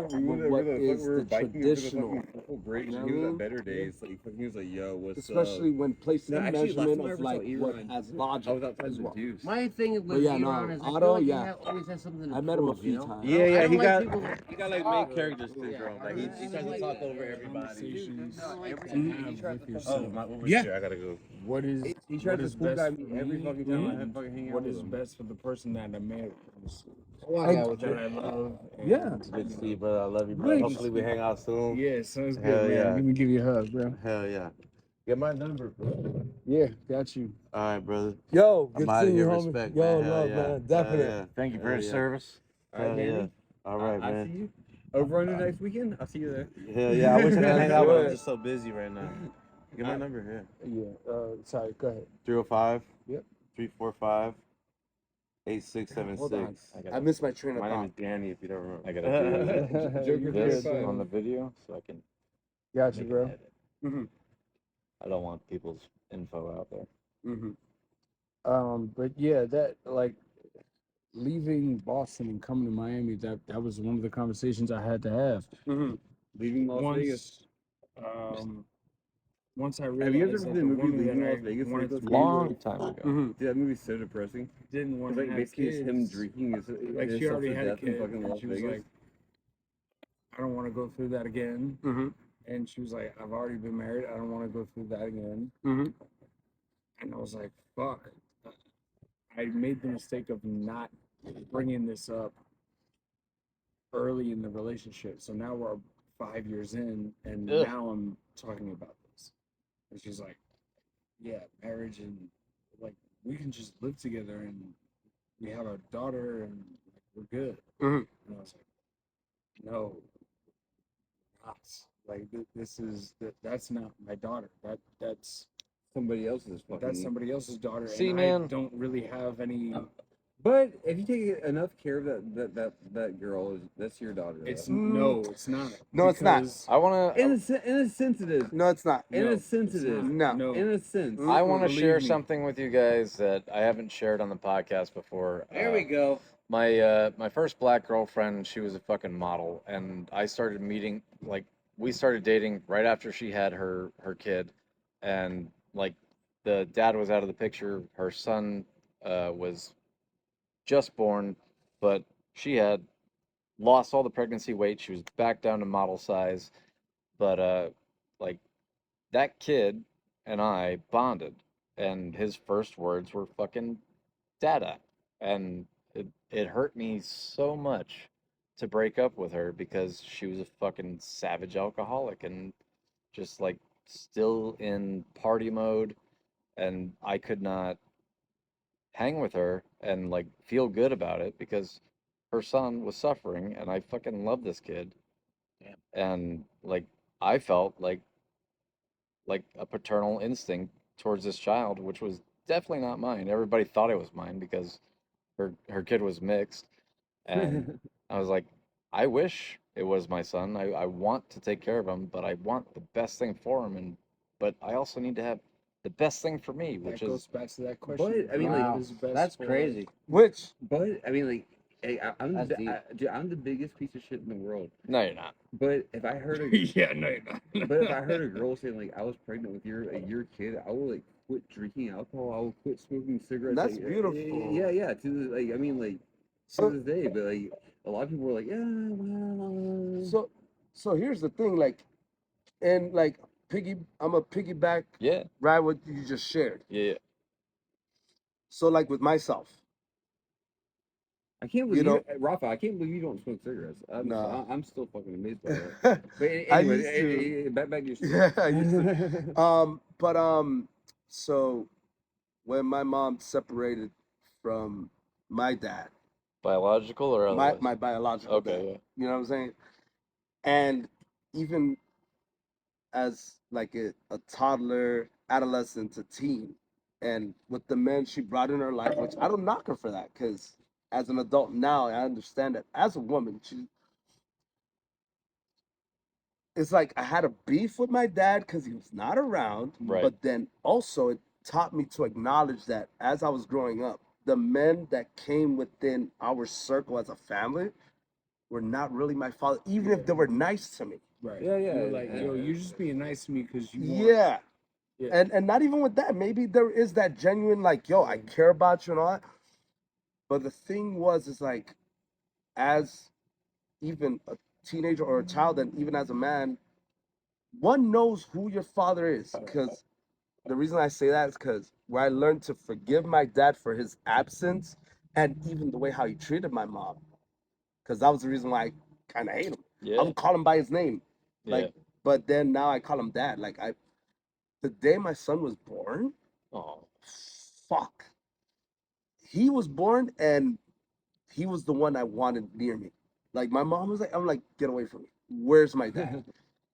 what is the traditional, bridge. You know He was what I at mean? better days. Like he was like, "Yo, what's especially when placed in No, actually, last measurement time I of ever saw like what Elon, has I was logic outside as the well. juice. My thing with But yeah, no, Elon is I Otto, feel like yeah. always has something to I met him a prove, few you know? times. I don't Yeah, he like got people- he got like main character syndrome. Like he tries to talk over everybody. Conversations Mhm. to have with Oh, yourself. my Uber's Yeah. here. I gotta go. What is He what tried to is school best guy for me every me fucking time I and had fucking hang out what with is him. best for the person that I married. I- That I love. And, Yeah. Good to see you, brother. I love you, bro. Right. Hopefully we hang out soon. Yeah, sounds Hell good, man. yeah. Let me give you a hug, bro. Hell yeah. Get my number, bro. Yeah, got you. All right, brother. Yo, I'm good out of seeing you, here. homie. Respect, Yo, man. Hell love, yeah. man. Hell Definite. yeah. Thank you for Hell his yeah. service. Hell yeah. All right, I man. see you over under next weekend. I'll see you there. Hell yeah. I wish I could hang out, but I'm Good. just so busy right now. Get my number here. Yeah. Sorry. Go ahead. 305. Yep. 345. Hold on. 8676. I missed my train of My name thought. is Danny, if you don't remember. I gotta do You're this good, on the man. video so I can Got you, make bro. an edit. Mhm. I don't want people's info out there. But yeah, that like leaving Boston and coming to Miami, that was one of the conversations I had to have. Leaving Las Vegas. Once I realized Have you ever that seen the the movie woman Leaving that Las I Vegas? wanted to be Long with time ago. Dude, that movie's so depressing. didn't want It's to like have basically kids. it's him drinking his Like she already had a death in kid, fucking and Las she was Vegas. like, "I don't want to go through that again." And she was like, "I've already been married. I don't want to go through that again." And I was like, "Fuck." I made the mistake of not bringing this up early in the relationship. So now we're 5 years in, and Ugh. now I'm talking about this. And she's like, "Yeah, marriage and like we can just live together and we have a daughter and like, we're good." And I was like, "No, not. Like that's not my daughter. That's Somebody else's fucking. that's somebody else's daughter. See, and man. I don't really have any. But if you take enough care of that girl, that's your daughter. It's though. no, it's not. No, it's not. Because- I want In to. a sensitive. No, it's not. In No, a it's sensitive. not. No. In a sense. I want to believe share me. something with you guys that I haven't shared on the podcast before. There we go. My first black girlfriend, she was a fucking model, and I started meeting, like, we started dating right after she had her kid, and like the dad was out of the picture. Her son was just born, but she had lost all the pregnancy weight. She was back down to model size, but like that kid and I bonded, and his first words were fucking dada, and it hurt me so much to break up with her because she was a fucking savage alcoholic and just like still in party mode, and I could not hang with her and like feel good about it because her son was suffering and I fucking love this kid. Damn. And like I felt like a paternal instinct towards this child, which was definitely not mine. Everybody thought it was mine because her kid was mixed, and I was like, I wish it was my son. I want to take care of him, but I want the best thing for him, but I also need to have the best thing for me, which that is goes back to that question. But, I mean, What wow, is best that's for- crazy. Which? But I mean, like, hey, That's deep. dude, I'm the biggest piece of shit in the world. no, you're not. But if I heard a yeah, no, you're not. but if I heard a girl saying like I was pregnant with your kid, I will like quit drinking alcohol. I will quit smoking cigarettes. That's like, beautiful. Yeah. To the, like, I mean, like So- to this day, but like a lot of people were like, yeah, well. So here's the thing, like, and like I'm a piggyback Yeah, right what you just shared. yeah. So like with myself, I can't believe You know- Rafa. I can't believe you don't smoke cigarettes. Nah. I'm still fucking amazed by that. But I anyway, used to. back to your story. Yeah, I used to. So when my mom separated from my dad, Biological or my otherwise? my biological dad, Okay, yeah. you know what I'm saying? And even as like a toddler, adolescent, a teen, and with the men she brought in her life, which I don't knock her for that, because as an adult now, I understand that as a woman, it's like I had a beef with my dad because he was not around, Right. but then also it taught me to acknowledge that as I was growing up, the men that came within our circle as a family were not really my father, even if they were nice to me. Right. Yeah. You're like, yo, you're just being nice to me because you want. Yeah. Yeah. And not even with that. Maybe there is that genuine like, yo, I care about you and all that. But the thing is like, as even a teenager or a child, and even as a man, one knows who your father is. Because the reason I say that is because where I learned to forgive my dad for his absence and even the way how he treated my mom. Because that was the reason why I kind of hate him. Yeah. I would call him by his name. Like, Yeah. but then now I call him dad. Like the day my son was born, Oh. fuck. He was born and he was the one I wanted near me. Like my mom was like, I'm like, get away from me. Where's my dad?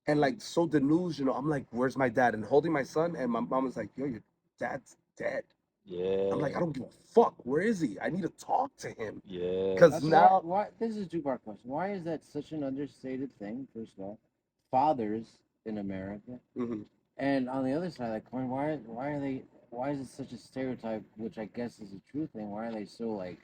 And like so delusional. I'm like, where's my dad? And holding my son, and my mom was like, yo, your dad's dead. Yeah. I'm like, I don't give a fuck. Where is he? I need to talk to him. Yeah. 'Cause That's now- why this is a two-part question. Why is that such an understated thing? First of all, fathers in America, Mhm. and on the other side of that coin, why is it such a stereotype? Which I guess is a true thing. Why are they so like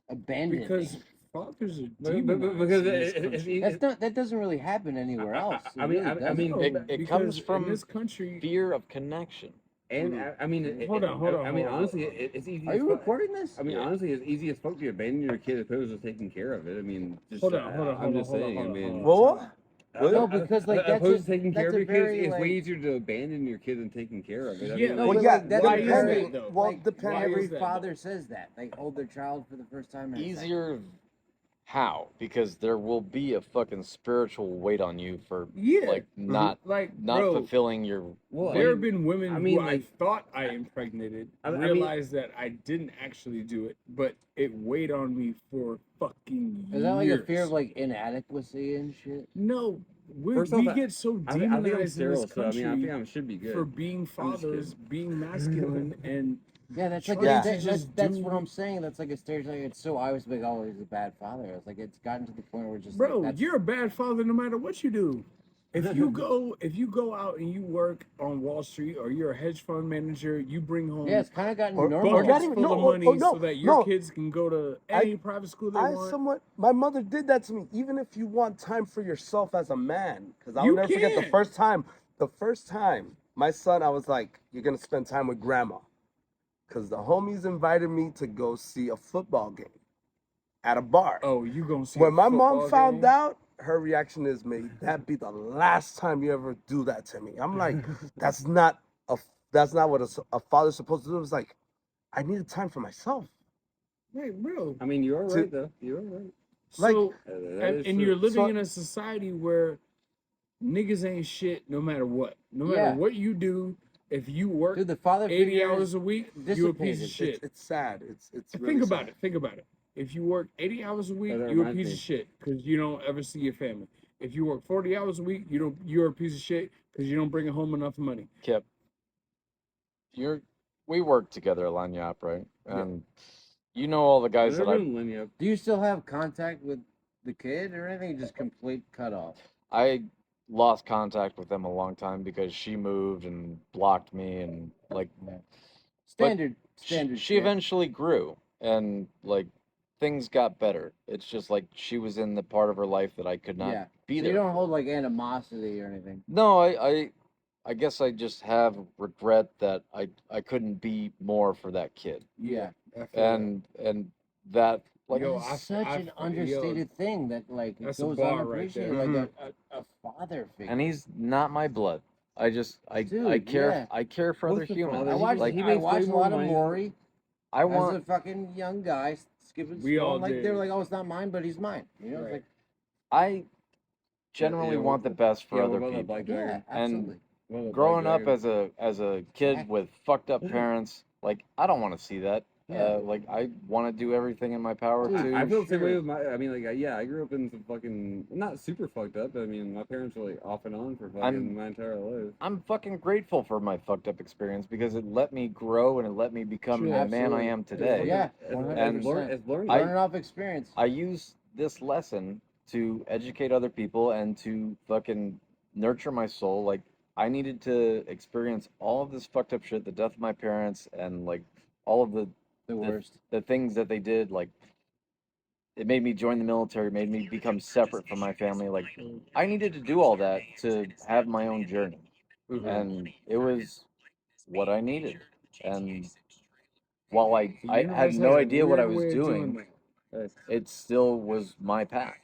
abandoned? Because fathers are But- demonized because in this it's country. that doesn't really happen anywhere else. It I mean, really I mean, doesn't. It Because comes in from this country. fear of connection. and Mhm. I mean, Hold on, I mean, hold on. honestly, it's easy. Are as you fuck. recording this? I mean, Yeah. honestly, it's easy as fuck to abandon your kid as opposed to taking care of it. I mean, just, Hold on, hold on, I'm hold on, just hold on, saying. hold I on, mean, hold on. What? No, because, like, that's opposed a- to taking care that's of a your kids, very, it's way like- easier to abandon your kid than taking care of it. I Yeah, mean, No, Well, but, yeah, like, that's why a is very, that, though? Well, like, depending- Why every is that, father though? says that. They hold their child for the first time. and it's like, Easier how? Because there will be a fucking spiritual weight on you for Yeah. like not Like, not bro, fulfilling your well, there have been women I mean, who like- I thought I impregnated, I mean- realized that I didn't actually do it, but it weighed on me for fucking years. is that like a fear of like inadequacy and shit? No, First off, we get so I think I'm demonized in this sterile, so I mean, I country think I should be good. for being I'm just fathers, kidding. being masculine, and Yeah, that's like trying a to just that's do- what I'm saying. That's like a stereotype. It's so I was big, always a bad father. It's like it's gotten to the point where it's just Bro, like that's, you're a bad father no matter what you do. If you go out and you work on Wall Street or you're a hedge fund manager, you bring home yeah, it's kind of gotten Or normalized. not buckets even- full no, of oh, money oh, no, so that your no. kids can go to any private school they want. My mother did that to me. Even if you want time for yourself as a man, because I'll You never forget the can. first time, my son, I was like, you're gonna spend time with grandma, because the homies invited me to go see a football game at a bar. Oh, you gonna see When a my mom football found game? out, her reaction is, "May that be the last time you ever do that to me." I'm like, that's not what a father's supposed to do. It's like, I needed time for myself. Hey, bro. I mean, you are To- right though. You are right. So, That and, is and true. you're living So- in a society where niggas ain't shit no matter what. No matter Yeah. what you do, if you work Dude, the father 80 figure hours is a week, you a piece of dissipated. shit. It's sad. It's really Think about sad. it. Think about it. If you work 80 hours a week, that you're a reminds piece me. of shit because you don't ever see your family. If you work 40 hours a week, you're a piece of shit because you don't bring home enough money. Kip, we work together at Lanyap, right? And you know all the guys that Everyone line me up. Do you still have contact with the kid or anything? Just complete cut off. I lost contact with them a long time because she moved and blocked me and like Standard she shit. eventually grew and like things got better. It's just like she was in the part of her life that I could not Yeah. be So there. you don't hold like animosity or anything. No, I guess I just have regret that I couldn't be more for that kid. Yeah. I feel And that like Yo, It's I- such I- an understated thing that like it That's a goes bar right unappreciated. there. Like a father figure. and he's not my blood. I Dude, care yeah. I care for What's other the humans. father? I watched like he I makes way watched a more lot of money. Maury I as want a fucking young guy skipping We all school. Like did. they were like, oh, it's not mine, but he's mine. You know, Right. it's like I generally Yeah, want the best for Yeah, other what about that people. Black yeah, Dragon? absolutely. What about Growing Black up Dragon? as a kid Exactly. with fucked up parents, like I don't want to see that. Yeah. Like I want to do everything in my power Dude, to. I feel the same sure. way with my. I mean, like, yeah, I grew up in some fucking not super fucked up. But I mean, my parents were like off and on for fucking my entire life. I'm fucking grateful for my fucked up experience because it let me grow and it let me become Sure, the man I absolutely. am today. Yeah, It's 100%. it's learning. Learning off experience. I use this lesson to educate other people and to fucking nurture my soul. Like I needed to experience all of this fucked up shit, the death of my parents, and like all of The worst. the things that they did. Like it made me join the military, made me become separate from my family. Like I needed to do all that to have my own journey, and it was what I needed. And while The I had universe no has a idea what I weird was way of doing, that. it still was my path.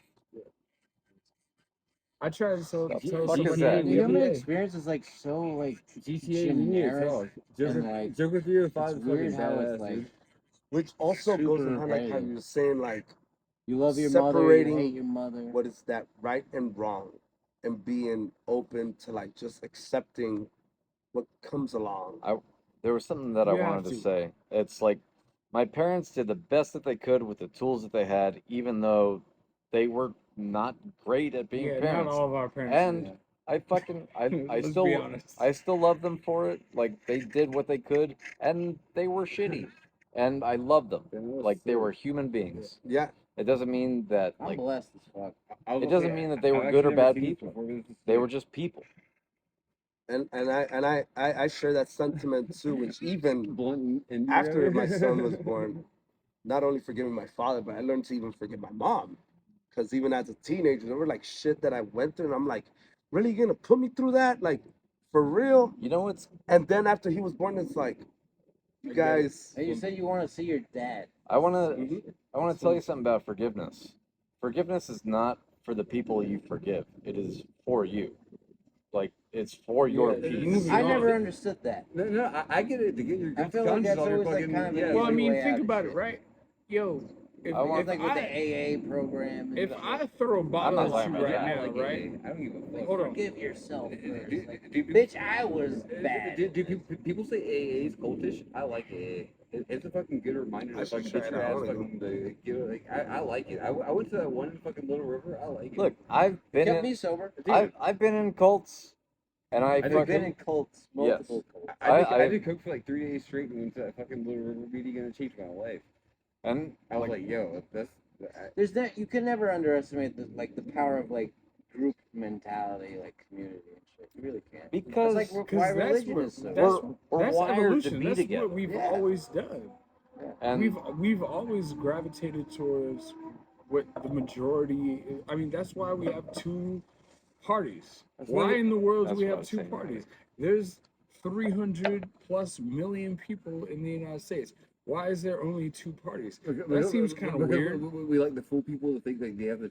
I try to tell The fuck somebody is that? the The other human day. experience is like so like GTA me as well. and, like, Joker 3 or 5 it's is weird fucking how badass, it's like dude. Which also goes super in hand like how repetitive. you were saying, like You love your mother, you separating hate your mother. what is that right and wrong, and being open to like just accepting what comes along. There was something that I You have wanted to to. say. It's like my parents did the best that they could with the tools that they had, even though they were not great at being Yeah, not parents. all of our parents. And are. I fucking I Let's be still honest. I still love them for it. Like they did what they could, and they were shitty, and I love them. Like they were human beings. Yeah, It doesn't mean that I'm like blessed as fuck. it doesn't mean that they were good or bad people. They were just people. and I share that sentiment too. Which even blunt and after my son was born, not only forgiving my father, but I learned to even forgive my mom. Because even as a teenager, there were like shit that I went through, and I'm like, really, you gonna put me through that? Like, for real? You know what's And then after he was born, it's like, you guys. And you said you want to see your dad. I want Mhm. to I want to tell you something about forgiveness. Forgiveness is not for the people you forgive. It is for you. Like it's for your Yeah, peace. moving I on. never understood that. No, I get it. To get your I feel like conscience that's off your always like fucking kind of an yeah. Well, I easy mean, way think out of about it, shit. right? Yo, if, I want if to think with the I AA program. And if stuff. I throw a bottle not at talking you about right that. now, Like, right? I don't give a fuck. Hold on. Forgive yourself first. Like, Do bitch, I was bad. people say AA is cultish? I like AA. it's a fucking good reminder I to should fucking try get it your out. I ass wanna fucking to get like I like it. I went to that one fucking Little River. I like it. Look, I've been Kept in, me sober. I've been in cults, and I I did I've been fucking in cults, multiple cults. I did coke for like 3 days straight and went to that fucking Little River meeting and it changed my life. and I was like, yo, that's There's that you can never underestimate the power of like group mentality, like community and shit. You really can't. because That's like Because why that's religion what is so. we're that's wired to evolution. be That's together. what we've Yeah. always done. And We've always gravitated towards what the majority. I mean, that's why we have two parties. Why in the world do That's we what I have was two saying parties? There's 300 plus million people in the United States. Why is there only two parties? That seems kind of weird. We like the fool people to think like they have to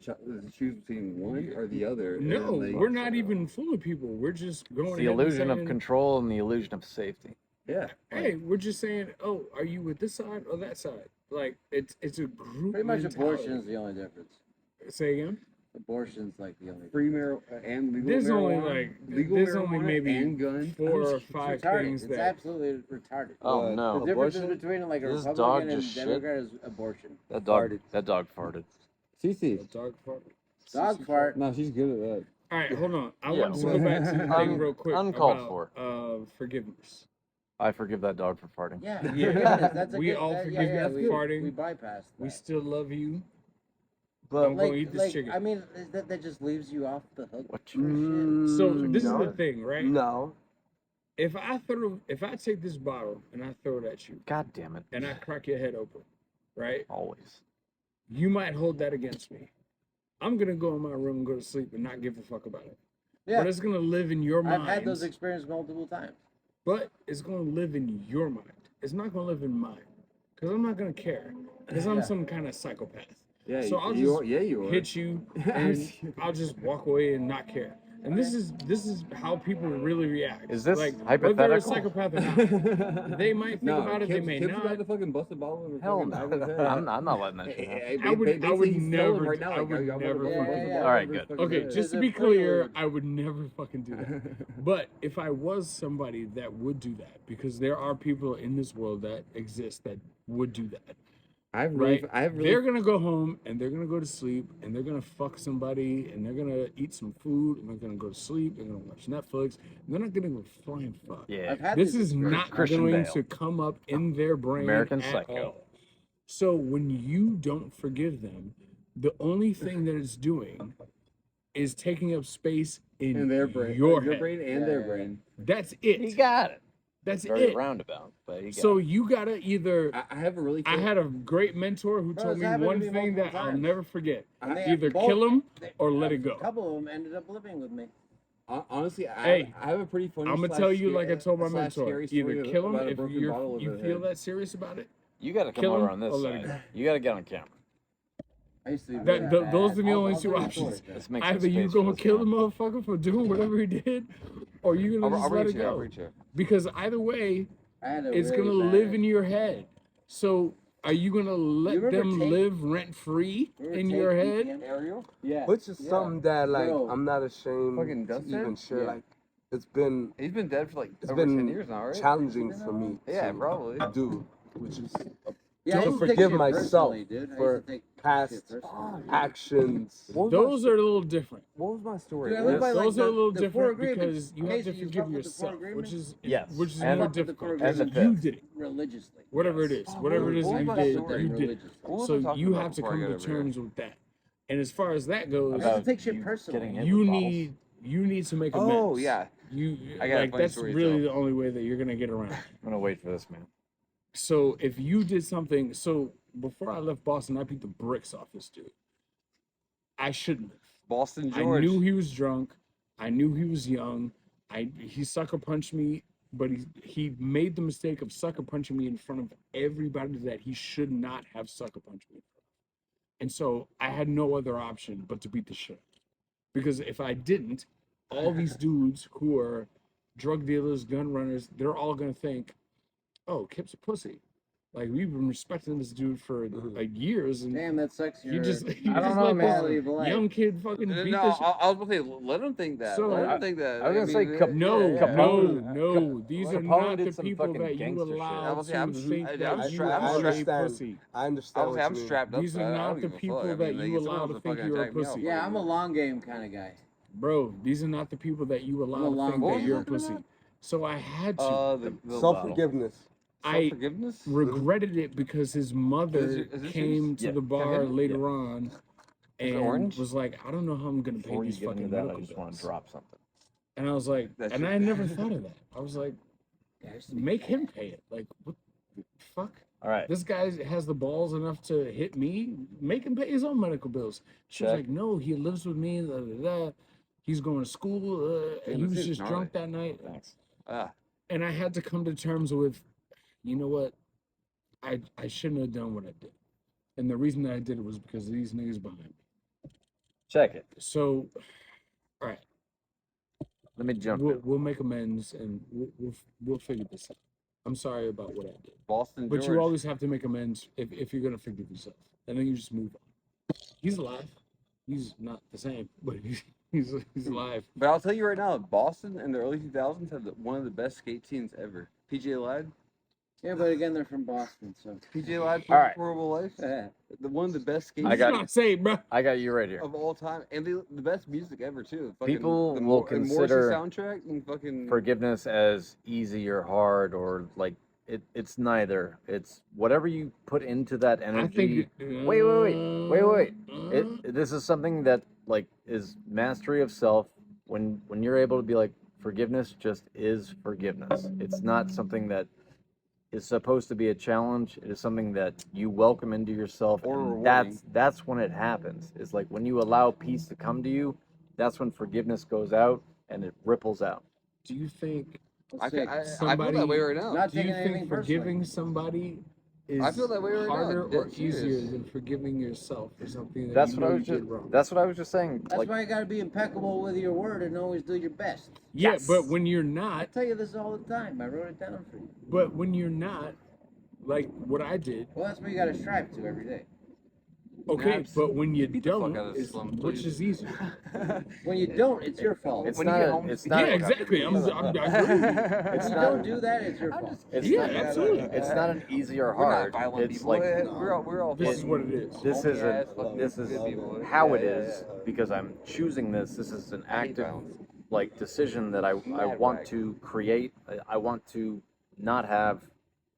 choose between one or the other. and, No, like, we're not even fooling people. We're just going It's the ahead and illusion of saying, control and the illusion of safety. Yeah. hey, we're just saying, oh, are you with this side or that side? Like it's a group. Pretty much mentality. abortion is the only difference. Say again. Abortion's like the only. Free marijuana and legal There's only marijuana, like legal there's marijuana only maybe and gun. 4 or It's 5 retarded. things It's that absolutely retarded. Oh But no! The difference abortion? between like a This dog Republican and just shit. Democrat is abortion. That dog. Farted. That dog farted. Cece. a dog fart. Dog fart. No, she's good at that. All right, hold on. I Yeah, want to go back to the thing real quick uncalled about for. Forgiveness. I forgive that dog for farting. Yeah, Yeah. forgiveness, that's a We good, all that, forgive you we, for farting. We bypassed that. We still love you. But I'm gonna eat this chicken. I mean, that just leaves you off the hook. What for you shit. So this no. is the thing, right? No. If I take this bottle and I throw it at you God damn it! and I crack your head open, right? Always. You might hold that against me. I'm gonna go in my room and go to sleep and not give a fuck about it. Yeah, But it's gonna live in your mind. I've had those experiences multiple times. But it's gonna live in your mind. It's not gonna live in mine. Because I'm not gonna care. Because I'm Yeah. some kind of psychopath. Yeah, So I'll you just are. Yeah, you are. hit you and I'll just walk away and not care. And this is how people really react. Is this like whether they're a hypothetical? psychopath or not. They might think about it, they may Kim's not. about to fucking bust a bottle in her Hell fucking no! eye with his head. I'm not letting that shit happen. I would Basically, he's never- selling right now. I like, would I'm gonna never bust a fucking- bottle Yeah, over Alright, his good. fucking Okay, head. just to There's be a clear, privilege. I would never fucking do that. But if I was somebody that would do that, because there are people in this world that exist that would do that, I've right? really, They're gonna go home and they're gonna go to sleep and they're gonna fuck somebody and they're gonna eat some food and they're gonna go to sleep. They're gonna watch Netflix. And they're not gonna go flying fuck. Yeah. I've had This is experience. not Christian going Bale. to come up in their brain American at Psycho. all. So when you don't forgive them, the only thing that it's doing is taking up space in their brain, your your head. brain and their Yeah. brain. That's He it. got it. That's Very it. roundabout, but he got So it. you gotta either. I have a really. I had a great mentor who Bro, told it's me happened to one me thing that multiple I'll times. never forget. And they Either both- kill him they- or let it A go. couple of them ended up living with me. Honestly, Hey, I have a pretty funny. I'm gonna slash tell you, scary- like I told my slash mentor, scary either story kill him about a if broken bottle over you the feel head. that serious about it. You got to come kill over him on this or let it side. You got to get on camera. I used to. Be That- really th- those bad. are the only I'll two bring it options. forward. Let's make some Either you space gonna for this kill the man. motherfucker for doing whatever he did, or you gonna just let it go. Because either way, I had a it's really gonna bad- live in your head. So are you gonna let remember them Tate? live rent free Remember in Tate your beat head? me up? Ariel. Yeah. Which is Yeah. something that like Bro. I'm not ashamed Fucking to Dustin? even share. Yeah. Like it's been He's been dead for like it's over been 10 years now, right? challenging for me Yeah, to probably. do, which is Yeah, I to used to take forgive shit myself personally, dude. I used for to take past shit personally. actions. Those are a little different. What was my story? Dude, I live by, like, Those are a little the four different agreements. because you have to Casey, you forgive fuck with the four yourself, agreements? which is Yes. which is And- more Fuck with the four difficult. And the Because you fifth. did it. religiously. Whatever it is, whatever it is What you was my did, story? you did. Religiously. What was I So talking you about have to before I come got to over here? terms with that. And as far as that goes, I used to About take shit you personally. getting hit you with need to make amends. Oh yeah. You I got a like funny that's story to really tell. the only way that you're gonna get around. I'm gonna wait for this man. So if you did something, so before I left Boston, I beat the bricks off this dude. I shouldn't have. Boston I George. knew he was drunk. I knew he was young. He sucker punched me, but he made the mistake of sucker punching me in front of everybody that he should not have sucker punched me in front of. And so I had no other option but to beat the shit. Because if I didn't, all these dudes who are drug dealers, gun runners, they're all gonna think, oh, Kip's a pussy. Like we've been respecting this dude for like years, and Damn, that sucks. he just I don't know, like man. this young kid fucking beat the shit. I was gonna say, let him think that. So, Let him think that. I was gonna say, No, Capone- no. These are Capone not did the some people fucking that you gangster shit. allow I was saying, to think I'm that you strapped- are a understand. pussy. I I understand. was what saying, I'm you mean. strapped up. These so are I not don't the give a people fuck. that like, you if someone allow wants to think fucking you're a attack me, I'll pussy. Yeah, fucking- I'm a long game kind of guy. Bro, these are not the people that you allow I'm a to long think What that was you're a you talking pussy. about? So I had to. The Self-forgiveness. I self-forgiveness. regretted it because his mother Is it came juice? to Yeah. the Can I bar get it? later on Is it and orange? was like, I don't know how I'm gonna pay Before you these get into fucking that, I medical just want bills. to drop something. And I was like, That's and your- I never thought of that. I was like, make him pay it. Like, what the fuck? All right. This guy has the balls enough to hit me. Make him pay his own medical bills. She was Check. like, no, he lives with me. Da, da, da. He's going to school. Damn, He this was is just gnarly. drunk that night. Thanks. And I had to come to terms with, you know what? I shouldn't have done what I did. And the reason that I did it was because of these niggas behind me. Check it. So, all right, Let me jump in. we'll make amends and we'll figure this out. I'm sorry about what I did. Boston But George. you always have to make amends if you're gonna forgive yourself, and then you just move on. He's alive. He's not the same, but he's alive. But I'll tell you right now, Boston in the early 2000s had one of the best skate scenes ever. PJ Ladd. Yeah, but again, they're from Boston, so. PJ Ladd, All right. Horrible Life. One of the best skate I He's got- not saved, bro. I got you right here. of all time, and the best music ever too. Fucking, People the will Morrissey consider soundtrack and fucking Forgiveness as easy or hard or like it's neither. It's whatever you put into that I energy. think. Wait. This is something that like is mastery of self. When you're able to be like, forgiveness just is forgiveness. It's not something that is supposed to be a challenge. It is something that you welcome into yourself, Or and rewarding. that's when it happens. It's like when you allow peace to come to you, that's when forgiveness goes out and it ripples out. Do you think? I feel that Somebody- way right now. Not Do you taking anything think personally. forgiving somebody is I feel that way right now, harder dead or easier serious. than forgiving yourself for something that That's you what know I was you just. did wrong? That's what I was just saying. That's like, why you gotta be impeccable with your word and always do your best. Yeah, Yes. but when you're I not, tell you this all the time. I wrote it down for you. but when you're not, like what I did, Well, that's what you gotta strive to every day. okay, Naps. but when you Beat the fuck don't, out of this it's, slum, which please. is easier? When you don't, it's your fault. it's When you not. get home, It's yeah, not. Yeah, exactly. I agree with you. If you don't do that, it's your fault. It's Yeah, not, absolutely. It's not an easy or We're not hard. violent It's people. like we're all This is fucking what it is. this is homie-ass a fucking this is good people. how it Yeah, is because I'm choosing this. This is an I hate active violence. like decision that I want whack. to create. I want to not have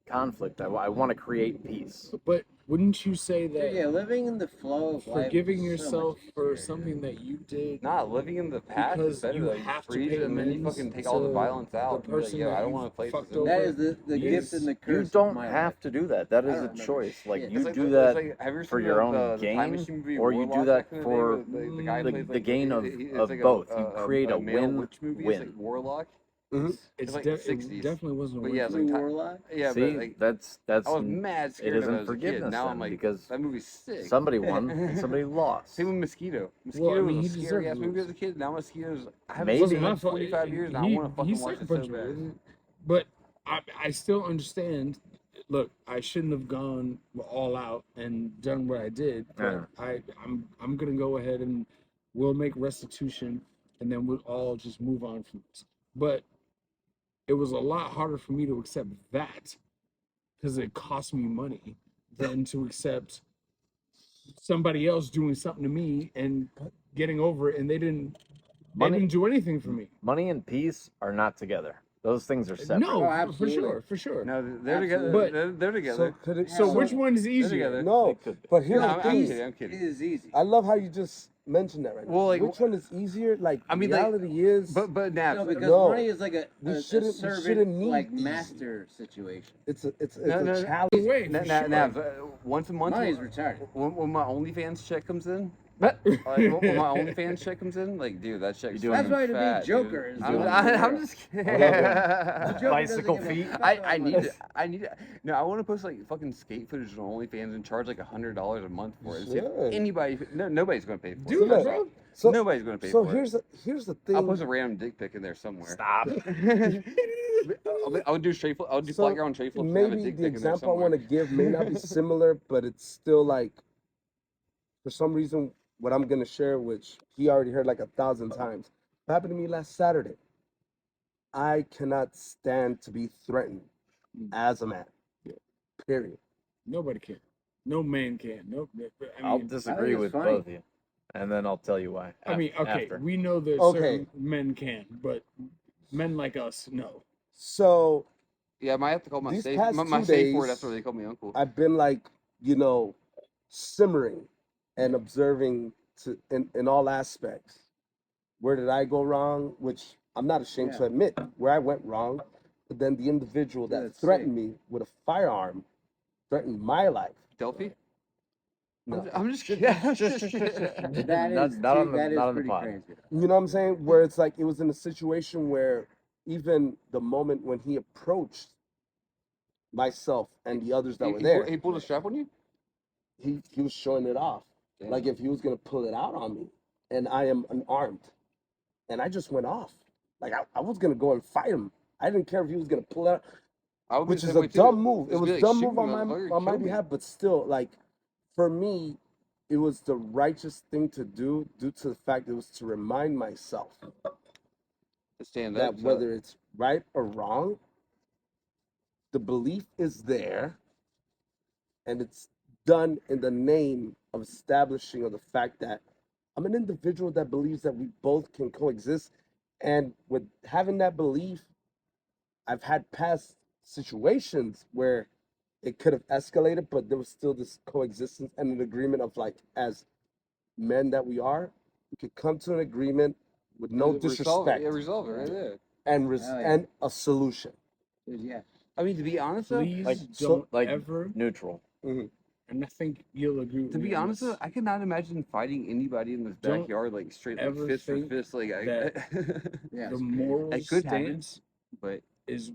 conflict. I want to create peace. But wouldn't you say Dude, that yeah, living in the flow of life. forgiving is so yourself much for easier. something that you did Nah, living in the past because is better. you Like, have to freeze pay and then you amends fucking take all the to violence out. the Be like, person yo, that I don't you want to play fucked this. over? That is the Yes. gift and the curse. You of don't my have life. to do that. That I is don't a remember choice. Like shit. you It's like do it's that like, have you ever for seen your the own Time gain, Machine movie or you do Warlock that back in the day for with the guy the plays, like, gain of it's like both. A, You create a male win witch movie. win. It's like Warlock. It's like it 60s. definitely wasn't a But win yeah, for it's me. like Warlock. Yeah, See, but like that's I was mad it scared of it isn't as a kid. forgiveness Now then I'm like, because that movie's sick. somebody won and somebody lost. Same with Mosquito. Well, I Mosquito mean, he was a scary ass deserved to movie lose. as a kid. Now Mosquito's. I haven't Maybe. seen Wasn't it my in fault. 25 years. Now I He- want to he fucking watch sucked it a so bunch of bad. it. But I still understand. Look, I shouldn't have gone all out and done what I did. But I'm gonna go ahead and we'll make restitution, and then we'll all just move on from this. But it was a lot harder for me to accept that because it cost me money than to accept somebody else doing something to me and getting over it, and they didn't do anything for me. Money and peace are not together. Those things are separate. No, Oh, for absolutely. sure. No, they're together. But- They're together. could it, So which one is easier? together. No, It could be. but here's No, the I'm thing. kidding. I'm It kidding. is easy. I love how you just mentioned that right now. Well, like, which one is easier? Like, I mean, like, reality is, But now, No, because No. money is like a We shouldn't servant, need like easy. master situation. it's a No. challenge. Wait, now, for sure. now, once a month, Money's retarded. when my OnlyFans check comes in, when my OnlyFans check comes in, like, dude, that check's That's why to fat, be Joker dude. is I'm, doing I'm it. just kidding. The Joker Bicycle doesn't give a feet. fuck I about need money. it. I need it. No, I want to post like fucking skate footage on OnlyFans and charge like $100 a month for it. See if Should. anybody, nobody's gonna pay for Dude, it. bro. So Nobody's gonna pay so for it. here's the thing. I'll post a random dick pic in there somewhere. Stop. I'll do straight flip. I'll do So flat ground straight flips and have a maybe dick the pic in there example I want to somewhere. give may not be similar, but it's still like, for some reason, what I'm gonna share, which he already heard like 1,000 times, happened to me last Saturday. I cannot stand to be threatened as a man. Yeah. Period. Nobody can. No man can. No. I I'll mean, disagree it's with funny. both of you, and then I'll tell you why. I mean, okay, after. we know that Okay. certain men can, but men like us, no. So Yeah, I might have to call my These safe. past My 2 safe word days- after they call me uncle. I've been like, simmering and observing in all aspects. Where did I go wrong? Which I'm not ashamed to admit where I went wrong. But then the individual that That's threatened me with a firearm threatened my life. Delphi. No. I'm just kidding. I'm just kidding. That is, Not on the- that is not on the pretty pod. crazy. You know what I'm saying? Where it's like it was in a situation where even the moment when he approached myself and the others that were there, He pulled a strap on you. he was showing it off. Damn. Like if he was gonna pull it out on me, and I am unarmed, and I just went off. Like I was gonna go and fight him. I didn't care if he was gonna pull it out, I would be which the is same way a too. dumb move. It Just was be a like, dumb shoot move me, on motherfucker, my kill me. behalf, but still, like for me, it was the righteous thing to do due to the fact it was to remind myself To stand that up. so- whether it's right or wrong, the belief is there, and it's done in the name of establishing of the fact that I'm an individual that believes that we both can coexist. And with having that belief, I've had past situations where it could have escalated, but there was still this coexistence and an agreement of like, as men that we are, we could come to an agreement with no disrespect Resolve it right there. and Oh, yeah. and a solution. Dude, yeah. I mean, to be honest, though, Please Like, don't so- like ever, neutral. and I think you'll agree with to me be on honest, this. though, I cannot imagine fighting anybody in this Don't backyard like straight like ever fist for think fist. Like Yeah. The moral It could happen. stance but is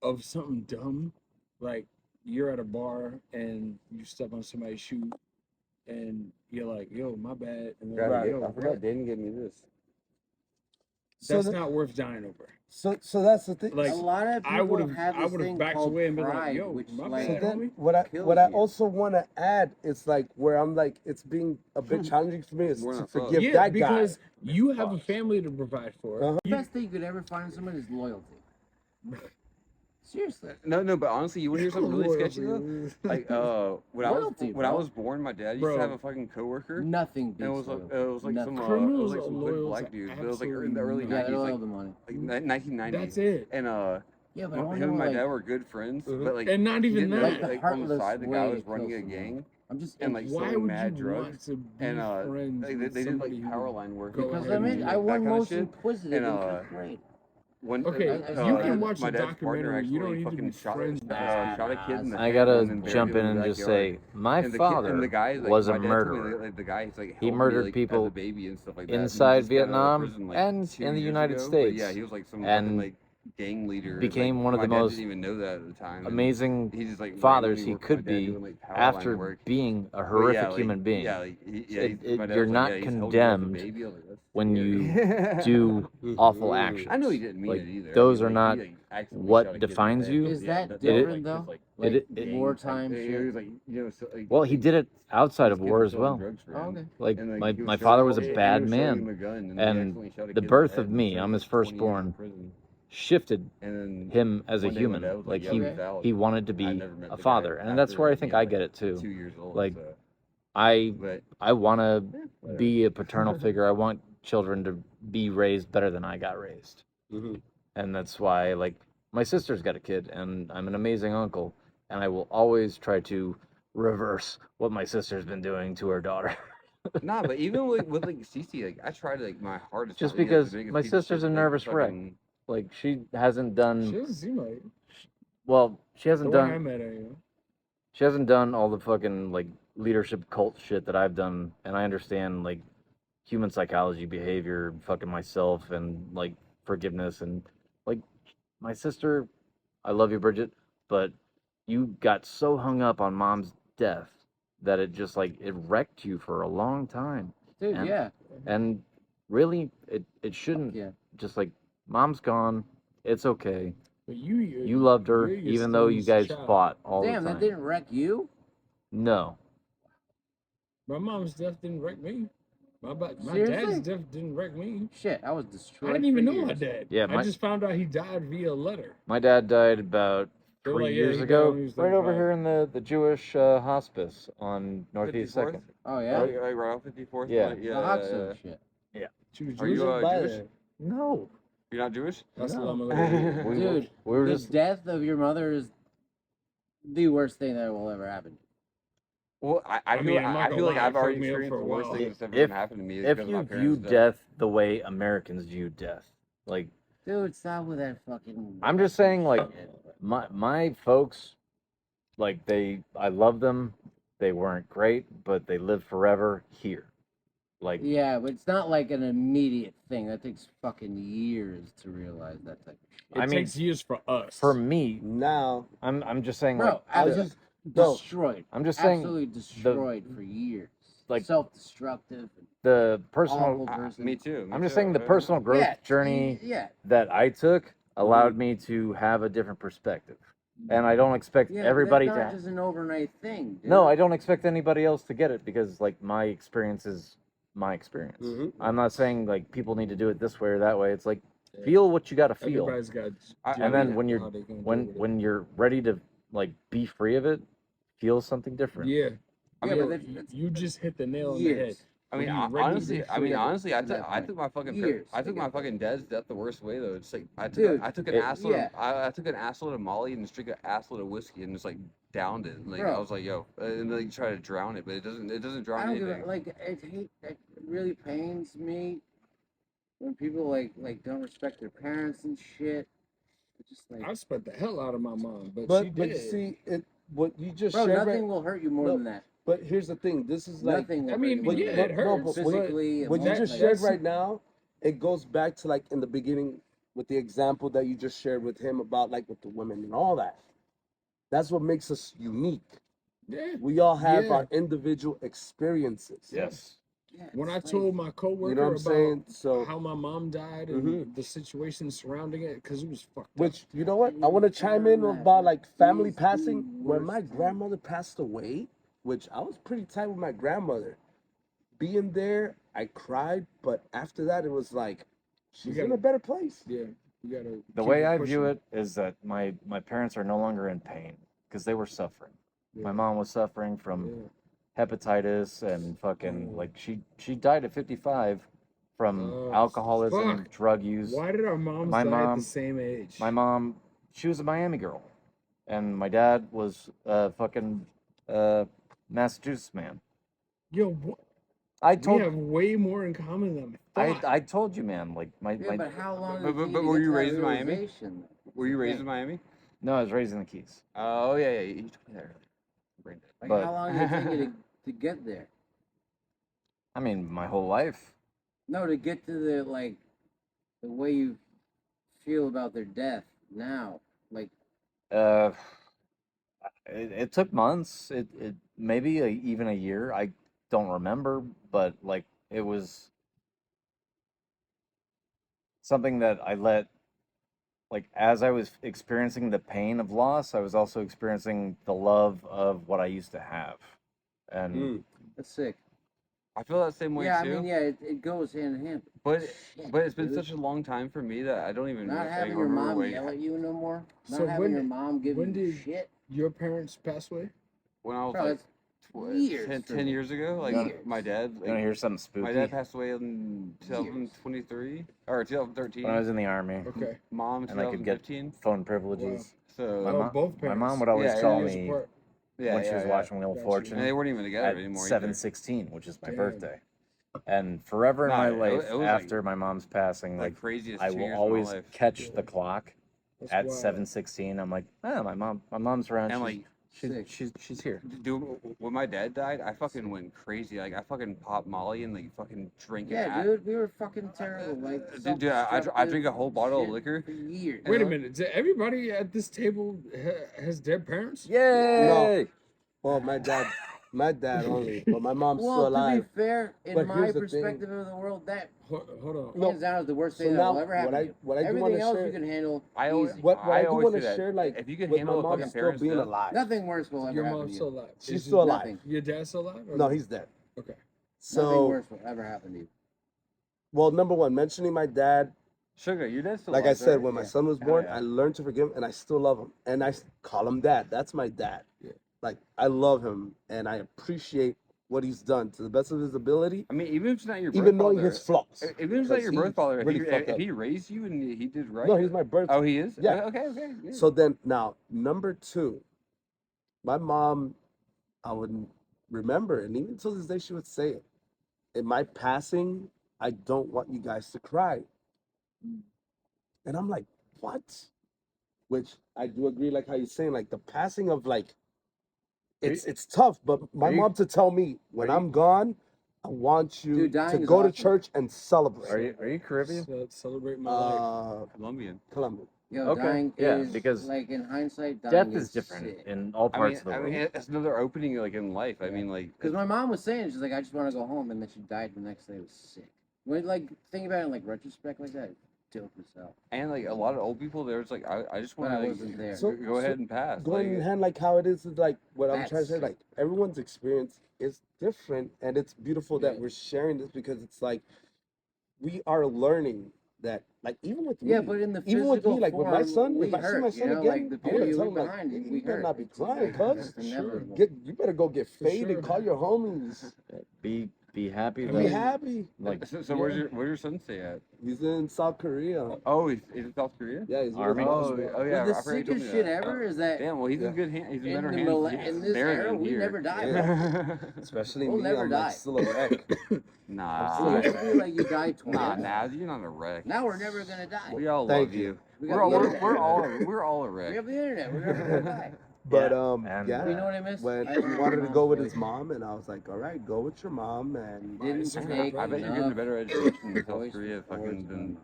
of something dumb. Like you're at a bar and you step on somebody's shoe, and you're like, "Yo, my bad," and they're like, "Yo, I forgot what?" Danny gave me this. That's So not worth dying over. So that's the thing. Like, A lot of I people would've- have I this would've thing backed called away and been like, pride, "Yo, which my like, So bad, then homie. what I kills what I you. also want to add is like where I'm like it's being a bit challenging for me is More to than forgive Yeah, that because guy. you have a family to provide for. Uh-huh. the best thing you could ever find in someone is loyalty. Seriously. No, but honestly, you want to hear something really sketchy though? Loyalty. Like, when Loyalty, I bro. was born, my dad used Bro. to have a fucking coworker. Nothing And beats it was like loyalty. it was like Nothing. some Criminals quick are loyal black to dudes. But it was like in the early absolutely Yeah, they're 90s, loyal like to money. 1990. That's it. And Yeah, but I want him and my like, dad were good friends, but like And not he even didn't that. know, Like the like on the heartless side, the way guy to was running kill a someone. gang I'm just and like Why selling would mad you drugs. want to be And friends they with did somebody like who power line work. go because ahead I and mean do I that kind want of most shit. inquisitive. And, It's great. When Okay, I- you I- can watch my the dad's partner documentary. You don't actually need to fucking be friends with shot a kid in the I head gotta and then buried jump him in and the just backyard. say, my And the kid- father and the guy, like, was my a dad told me murderer. that, like, the guy, he's like He held me, murdered like, people as a baby and stuff like that. And he inside just got out of Vietnam prison, like, and 2 in the years United ago. But States, yeah, he was like some and fucking like gang leader. became like, one of my the dad most didn't even know that at the time. and amazing he just, like, fathers randomly he worked with my could dad be doing, like, power line after work. being a But horrific yeah, like, human being. Yeah, like, my dad You're was like, not yeah, he's held me as a condemned baby. I was like, that's when scary. you do awful actions. I know he didn't mean Like, it either. those I are mean, not he, like, accidentally what shot a kid in the defines head. you. Is Yeah, that that's different like, though? just, like, Like it- wartime he shit. was like, you know, so, like, Well, he did it outside of these kids war were as selling well. drugs for Oh, him. okay. Like And, my he was my showing father him- was a and he bad was showing him man, a gun, and he and accidentally shot a the kid in birth head of and me, served I'm his 20 years in firstborn, prison. shifted And then him as a one day my human. dad was Like yeah, he he's out. he wanted to I be never met a the father, guy and that's after where I being, think like, I get it 2 too. years old. Like, so, I but want to whatever. be a paternal figure. I want children to be raised better than I got raised. And that's why, like, my sister's got a kid, and I'm an amazing uncle, and I will always try to reverse what my sister's been doing to her daughter. Nah, but even with like Cece, like I tried like my hardest. Just to be, like, because the biggest my piece of sister's shit, a like, nervous wreck. fucking- Like, she hasn't She done, doesn't seem like well, she the hasn't way I done, met her. You know? she hasn't done all the fucking, like, leadership cult shit that I've done, and I understand like human psychology, behavior, fucking myself, and like forgiveness, and like my sister, I love you, Bridget, but you got so hung up on mom's death that it just like it wrecked you for a long time. Dude, And- yeah. And really, it shouldn't. Yeah. Just like mom's gone, it's okay. But You loved her, you're your even though you son's guys child. fought all Damn, the that time. didn't wreck you? No, My mom's death didn't wreck me. My Seriously? dad's death didn't wreck me. Shit, I was destroyed. I didn't even for know my years. dad. Yeah, I just found out he died via letter. my dad died about They were 3 like, yeah, years he died ago, when he was right over 35. here in the Jewish hospice on Northeast 54th? Second. Oh, yeah? Like right off 54th. Yeah. Like, The hot sun shit. She was Are you Jewish? Jewish? No, You're not Jewish? Assalamu No. alaikum. we, Dude, we were the just death of your mother is the worst thing that will ever happen. Well, I mean, I'm not I gonna feel like lie, I've it already fucked me up experienced for the a worst while. thing that's ever If- happened to me. if because of you my view parents' death the way Americans view death, like Dude, stop with that fucking. I'm just saying, like shit. my folks, like I love them. They weren't great, but they live forever here. Like Yeah, but it's not like an immediate thing. That takes fucking years to realize that type of shit. It I mean, takes years for us. for me, Now, I'm just saying, Bro, like I was absolutely just no. destroyed. I'm just saying Absolutely destroyed for years. like- Self-destructive. the personal. Awful person. Me too. I'm just saying the personal growth Yeah, journey Yeah. that I took allowed me to have a different perspective, and I don't expect Yeah, everybody but to. that's not just an overnight thing. Dude. No, I don't expect anybody else to get it because like my experience is my experience. Mhm. I'm not saying like people need to do it this way or that way. It's like Yeah. feel what you got to feel, Everybody's got. and then when how you're they gonna deal when with it. when you're ready to like be free of it, feel something different. Yeah, I Yeah, mean, but that's you just hit the nail on the head. years. I mean, When you ready to honestly, be I mean, free, honestly, to that I point. took my fucking Years I to took get my there. fucking dad's death the worst way though. It's like Dude, I took an it- assload. yeah. I took an assload of Molly and just drank an assload of whiskey and just like downed it. And, like Bro. I was like, yo, and then like try to drown it, but it doesn't drown I don't give anything. a, like it really pains me when people like don't respect their parents and shit. It's just like, I respect the hell out of my mom, but, she But did. you see, what you just bro, shared. nothing Right, will hurt you more No, than that. but here's the thing. This is like Nothing will I mean, hurt But- you yeah, more it than but- no, hurts. but physically. what you that- just emotionally. shared that's- right now, it goes back to like in the beginning with the example that you just shared with him about like with the women and all that. That's what makes us unique. Yeah. We all have Yeah. our individual experiences. Yes. Yeah, When I it's like- told my coworker You know what I'm about saying? So, how my mom died and the situation surrounding it, because it was fucked up. which you know what? I want to chime in about like family passing. When my grandmother passed away, which I was pretty tight with my grandmother. Being there, I cried, but after that, it was like she's in a better place. Yeah, you gotta. The keep way I view pushing. it is that my parents are no longer in pain because they were suffering. My mom was suffering from Yeah. hepatitis and fucking like she died at 55 from Oh, alcoholism and fuck. drug use. Why did our moms My die at mom- the same age? My mom, she was a Miami girl, and my dad was a fucking Massachusetts man. Yo, I we told have way more in common than I thought. I told you, man. Like my Yeah, but how long? But- did it but- take but to were get you to that raised in Miami? realization? Were you raised in Miami? no, I was raised in the Keys. Oh yeah, you told me that. Brain dead. Like, But- how long did it take you to get there? I mean, my whole life. No, to get to the like the way you feel about their death now. Like, Uh, it took months. It maybe even a year. I don't remember, but like it was something that I let. Like as I was experiencing the pain of loss, I was also experiencing the love of what I used to have, and Mm. that's sick. I feel that same way Yeah, I too. mean, yeah, it goes hand in hand. But Shit, but it's been dude. such a long time for me that I don't even Not like, having your remember mom when, yell at you no more. Not So having when your did- mom give when you did- shit. Your parents passed away? when I was Bro, like it's years 10, for 10 me. years ago. Like Years. my dad, you want to like, hear something spooky? my dad passed away in 2023 or 2013. When I was in the army, Okay. Mom and I could get 2015. phone privileges. So My Oh, mom, both my mom parents. would always Yeah, call yeah, Years me apart. yeah, when she was yeah. watching Wheel of Gotcha. Fortune. And they weren't even together at anymore. 7/16, which is my Damn. birthday. And forever in Nah, my it wa- life, it was like- after my mom's passing, Like like craziest I 2 will years always of my life. catch the clock That's at wild. 7:16. I'm like, my mom's around. And She's like Sick. She's here. Dude, when my dad died, I fucking went crazy. Like, I fucking popped Molly and, like, fucking drank it. Yeah, dude, we were fucking terrible. Like, Dude, I drink a whole bottle of shit liquor. for years. Wait a minute. Everybody at this table has dead parents? Yay! Well, my dad only, but my mom's Well, still to alive. be fair, in But my here's the thing. perspective of the world, that Hold on. No, hands down is the worst so thing that now, will ever happen to you. what I do Everything want to else share, you can handle I always, easy. what I I do always want say to that. share, like, If you can with handle my a mom fucking still parent's being death, alive. Nothing worse will ever Your happen to mom's you. still alive. She's still alive. Nothing. Your dad's still alive? or No, he's dead. Okay. Nothing So, worse will ever happen to you. well, number one, mentioning my dad, Sugar, your dad's still like I alive, said, right? when my Yeah. son was Oh, born, yeah. I learned to forgive him, and I still love him, and call him dad. That's my dad. Yeah. Like, I love him, and I appreciate what he's done to the best of his ability, I mean, even if it's not your birth even knowing father, his flaws. even if it's not because your birth he's father, really fucked if up. he raised you and he did right. No, he's my birth. Oh, he is? Yeah. Okay. Yeah. So then, now, number two, my mom, I would remember, and even till this day, she would say it. In my passing, I don't want you guys to cry. And I'm like, what? Which I do agree, like how you're saying, like the passing of like, it's tough. But my are you- mom to tell me when are you- I'm gone, I want you Dude, to dying is go to awesome. church and celebrate. Are you Caribbean? Celebrate my life. Colombian. Columbia. Yo, Okay, dying yeah, is, because like, in hindsight, dying Death is different sick. in all I parts mean, of the I world. mean, it's another opening like in life. I mean, like, Because my mom was saying, she's like, I just want to go home, and then she died the next day. It was sick. When, like, think about it in, like, retrospect like that, dope as hell. and like a lot of old people, there's like, I just But want I to like, wasn't there. So- go ahead and pass. Going Like, in hand like how it is like what I'm That's trying to say, sick. like everyone's experience is different, and it's beautiful that Yeah. we're sharing this because it's like we are learning that, like, even with me, Yeah, but in the even with physical me, like with my form, son, we if I see hurt, my you son know, again, like, the I'm gonna people tell you him like, behind, you we better hurt. not be It's crying, cuz. inevitable. You better go get For faded, sure. call your homies, Be happy. be That, happy. like so where's your son stay at? He's in South Korea. Oh, he's in South Korea. Yeah, he's with Army? his Oh, mom. oh yeah. But the I forgot you told me sickest shit that. ever is that Damn. Well, he's Yeah. in good hands. He's in in, better the hands. in this there era, than we here. never die. Yeah. Especially We'll me, never I'm die. like still a wreck. Nah. It used to be like you die twice. Nah, you're not a wreck. Now we're never gonna die. We all Thank love you. you. We We're got all the we're, internet. we're all a We wreck. have the internet. We're never gonna die. But and, yeah. You know what I miss? When I he miss wanted to my go with mom's his mom, and I was like, all right, go with your mom, and Didn't I take I bet you're getting a enough better education in South voice Korea fucking towards than my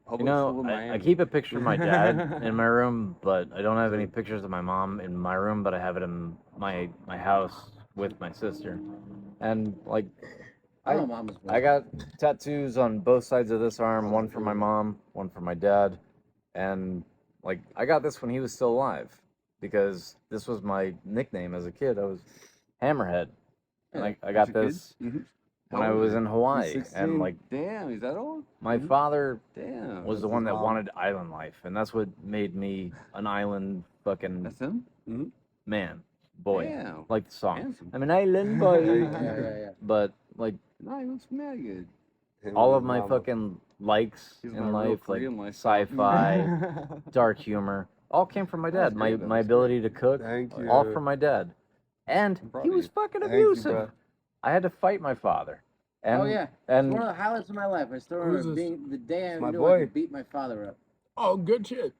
public you school know, in I Miami. keep a picture of my dad in my room, but I don't have any pictures of my mom in my room. But I have it in my house with my sister, and like mom. Oh, mama's I got tattoos on both sides of this arm, one for my mom, one for my dad. And like I got this when he was still alive because this was my nickname as a kid. I was Hammerhead. And I got As a kid? this Mhm. when How I old was were in you? Hawaii. 16. And like Damn, is that old? my father Damn. was the That's one his that mom. wanted island life, and that's what made me an island fucking That's him? man, boy. Damn. Like the song. Handsome. I'm an island boy. Yeah. But like No, he looks mad good. him all and of his my mama. fucking likes He's in my real life, like Korean lifestyle. sci-fi, dark humor, all came from my That's dad. great, My though. my That's ability to cook, Thank you. all from my dad. And I'm proud he of was you. fucking Thank you, abusive. bro. I had to fight my father. And, Oh, yeah. And One of the highlights of my life. I still Who's remember this? being the day I My knew I boy. could beat my father up. Oh, good shit.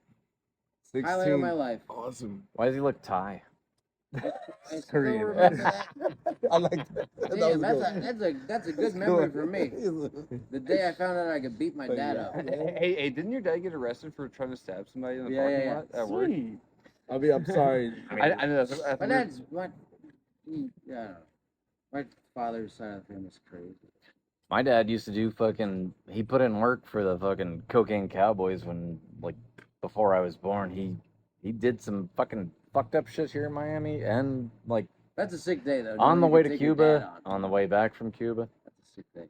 Highlight of my 16. life. Awesome. why does he look Thai? I still Korean. remember that. I like that. Damn, That was that's a good memory for me. The day I found out I could beat my dad up. Hey, didn't your dad get arrested for trying to stab somebody in the Yeah, parking yeah, lot at work? I'm sorry. I know that's My weird. dad's what? Yeah, I don't know. My father's side of the family's crazy. My dad used to do fucking. He put in work for the fucking Cocaine Cowboys when, like, before I was born. He did some fucking fucked up shit here in Miami, and like That's a sick day though. on the knowing way you to can take your dad Cuba, on the way back from Cuba. That's a sick day.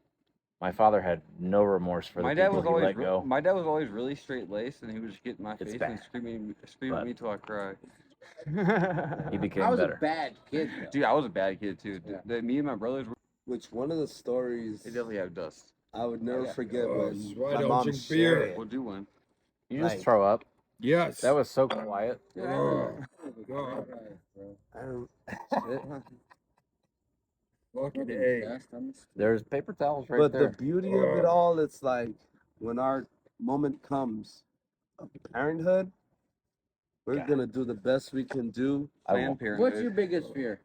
My father had no remorse for the My dad people was he always let go. my dad was always really straight laced, and he would just get in my It's face bad. and scream But- at me till I cry. He became I was better. a bad kid though. Dude, I was a bad kid too. Yeah. Me and my brothers, Which one of the stories they definitely have dust. I would never Yeah. forget Oh, when this is why I my don't mom drink shared beer. it. We'll do one. You just Like- throw up. Yes. That was so quiet. Dude, I Oh, remember- God. bro. I don't- Fucking Fucking A. dust on the street. There's paper towels right but there. the beauty of it all, it's like when our moment comes of parenthood, We're gonna do the best we can do. I Fan will. What's your pyramid. biggest fear?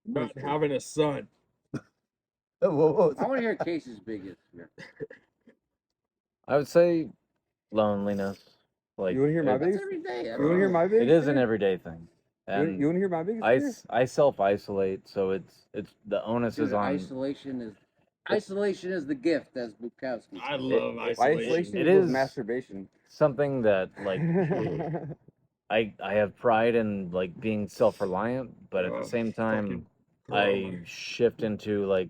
Not having a son. Whoa. I want to hear Casey's biggest fear. I would say loneliness. Like You want to hear my it- That's biggest? every day. You want to hear my biggest? It is an fear? everyday thing, and You want to hear my biggest? fear? I self isolate, so it's the onus Dude, is on. isolation is the gift, as Bukowski. I love Isolation isolation. It equals is- masturbation. Something that like I have pride in like being self reliant, but at the same time I shift into like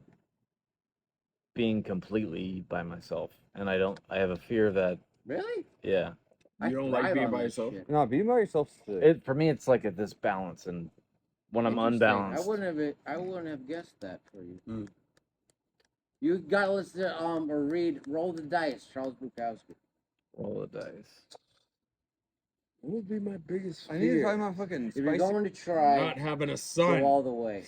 being completely by myself, and I have a fear that Really? yeah. I You don't like thrive being on by this yourself? shit. No, being by yourself. It for me it's like this balance, and when I'm Interesting. unbalanced, I wouldn't have guessed that for you. Mm. You gotta listen to or read Roll the Dice, Charles Bukowski. roll the dice. What would be my biggest I need to fear? find my fucking If you're spicy. going to try, Not having a go son. all the way.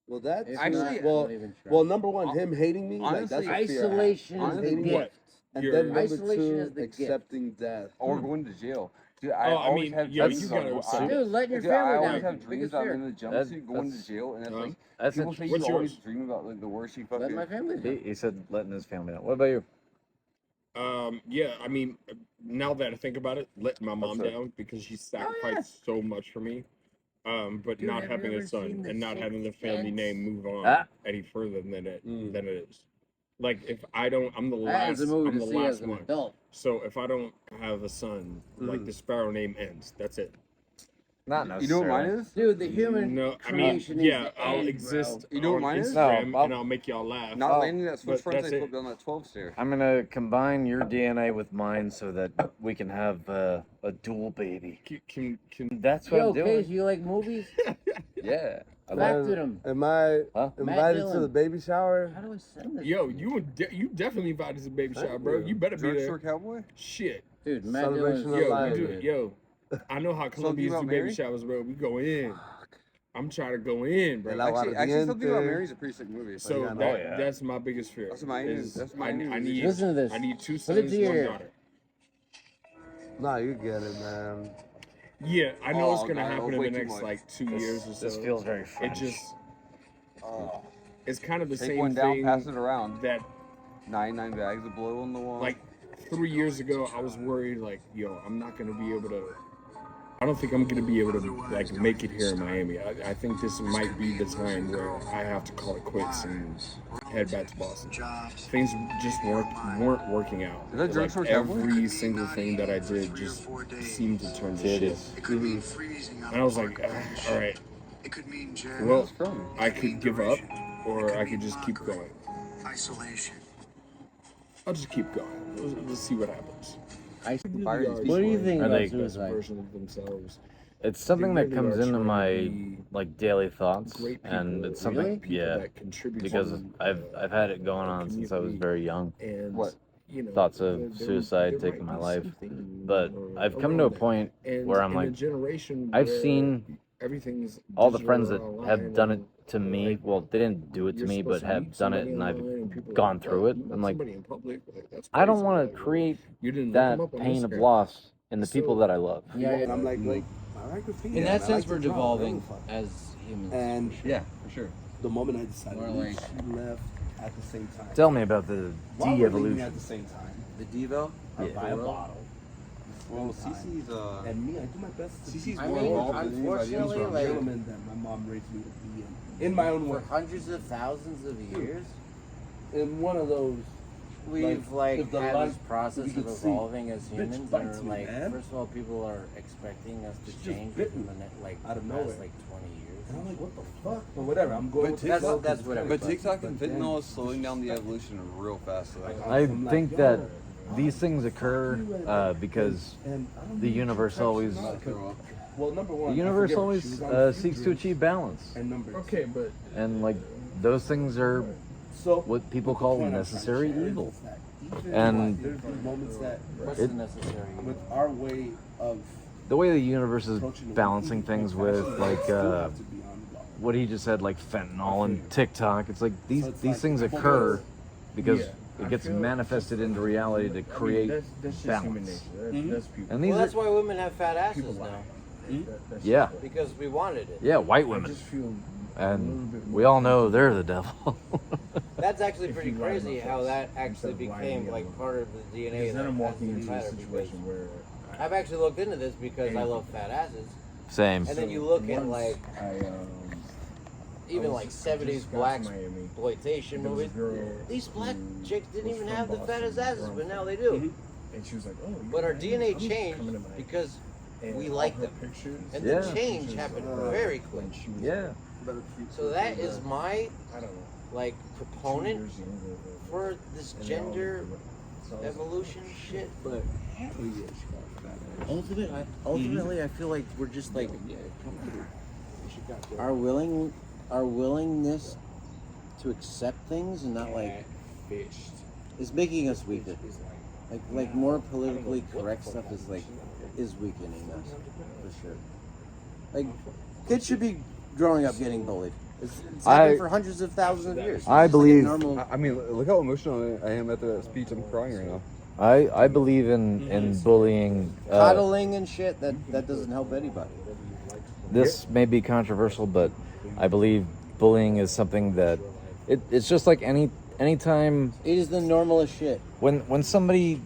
Well, that's If Actually, not, well, don't even try. well, number one, him hating me. Like, Honestly, that's a fear I have. isolation is the Honestly, gift. what? And You're- then number Isolation two, is the gift. accepting death. Or going to jail. Dude, Oh, I I always mean, have yo, dreams you of- gotta I- accept Dude, letting your Dude, I family always down. have dreams Biggest that I'm fear. in the That- jumpsuit going to that's- jail, and it's Huh? like That's people say What's you always yours? dream about like the worst you Let fucking. my family down. he said letting his family down. What about you? Yeah, I mean, now that I think about it, letting my mom What's up? down because she sacrificed so much for me. But Dude, not have you having a ever son seen The and not having the Sixth family Sense? name move on Ah. any further than it Mm. than it is. Like if I don't, I'm the That last. is a movie I'm to the see as last an one. adult. So if I don't have a son, like Mm. the Sparrow name ends. That's it. Not You know necessarily. what mine is? Dude, the human No, I mean, creation is yeah, the I'll end, exist. You know what on mine is? Instagram No, and I'll make y'all laugh. Not Oh, landing that switch but front that's I it. flipped down that 12 stair. I'm gonna combine your DNA with mine so that we can have a dual baby. Can That's what Yo, I'm doing. Case, you like movies? Yeah. I Back love to them. Am I Huh? invited to Dillon. the baby shower? How do I send this? yo, you definitely invited to the baby shower, bro. you. You better be Drugstore there. cowboy? Shit. Dude, Matt Celebration Dillon's of Yo, life. we do it. Yo, I know how Colombians about do baby Mary? showers, bro. We go in. I'm trying to go in, bro. El agua Actually, something about ardiente. Mary's a pretty sick movie. So yeah, that, yeah. that's my biggest fear. That's mine is- is that's mine I is- need Listen to this. I need 2 Put it sons, to your 1 ear. daughter. Nah, you get it, man. Yeah, I know it's Oh, gonna God, happen in way the too next much. like 2 years or so. This feels very It French. just it's kind of the Take same one down, thing pass it around. that 99 bags of blow on the wall. like 3 years ago I was worried like, yo, I'm not gonna be able to. I don't think I'm gonna be able to like make it here in Miami. I think this might be the time where I have to call it quits and head back to Boston. Things just weren't working out. Is that Like, Drugstore Cowboy? every single thing that I did just seemed to turn to It shit. is. And I was like, all right, well, I could give up or I could just keep going. Isolation. I'll just keep going. Let's see what happens. Fire these What do you people. think Are about they- Best suicide? version of themselves. It's something They that really comes are into trying to my be like daily thoughts, Great people, and it's great something people yeah, that contribute because to I've had it going on since I was very young. and What? you know, Thoughts of there suicide might taking my be life, something, but I've come to a around that. point And where I'm in a like, generation I've where seen everything's all the digital friends that online have done it and, to me. like, Well, they didn't do it to you're me, supposed but to have meet done it, somebody and online I've and people are gone like, through "Oh, it. you met I'm like, somebody in public? Like, that's I don't crazy." want Like, to create you didn't look that them up on pain of Instagram. loss in the So- people that I love. Yeah, And I'm like, I like graffiti. in man. that I sense, like we're to draw. devolving Fun. as humans. And Yeah, for sure. the moment I decided More to leave, like- she left at the same time. Tell me about the While we're leaving de-evolution. at the same time, The Devo? I Yeah. buy a bottle. Well, Cece's, And me, I do my best to Cece's be I more mean, involved than anybody else. unfortunately, the like- gentleman that my mom raised me to be in my own for way. hundreds of thousands of years, In one of those, we've like if the had light- this process if you of could see, evolving as bitch humans, and bites we're me, like, man. first of all, people are expecting us to She just change bit within me the next, like out of the nowhere. past like 20 years. and I'm like, what the fuck? But whatever, I'm going with That's- the flow, that's 'cause whatever. it's But kinda TikTok and but then fentanyl is slowing down the evolution real fast. Though. Like, I I'm like, think yo, that these things occur because and I don't the need universe to always Well, number one, the I universe forget her. always She was on a few seeks to drinks, achieve balance, And number Okay, but and like those things are so what people the call point I'm necessary trying to share evil. is that even And there's these moments that What's It- the necessary? with our way of The way the universe is approaching the balancing weed, things we with still like have to be on guard. what he just said, like fentanyl and TikTok. It's like So these it's these like, things because- occur because Yeah. it gets manifested into reality to create that's just human balance. nature. That's people. And these Well, are, that's why women have fat asses People lie. now. That's yeah, Because we wanted it. yeah, white I women, just feel and we all know they're the devil. That's actually If pretty you lie crazy about how this, that actually instead of lying became to like me. part of the DNA. Because then that I'm has walking to be into a fatter because situation where I've actually looked into this because I love fat asses. Same. And then you look at once like I even was- like just 70s got black to Miami. exploitation There was a movies. girl These black who chicks didn't was even from have the Boston, fattest asses, where but I'm now from. they do. And she was like, "Oh." you But our know, DNA I'm changed coming to Miami. because And we all like her them. pictures, And Yeah. the change happened very quick. when she was Yeah. So that is my I don't know, like 2 proponent years younger than- for this and they all gender looked the way- evolution shit. But Ultimately, ultimately, I feel like we're just like our willingness to accept things and not like Fished. is making us weaker. Like more politically correct stuff is weakening us for sure. Like kids should be growing up getting bullied. It's happened for hundreds of thousands of years. I It's just like a believe- normal. I mean, look how emotional I am after that speech. I'm crying right now. I believe in bullying. Coddling and shit that doesn't help anybody. This may be controversial, but I believe bullying is something that it's just like anytime It is the normalest shit. when somebody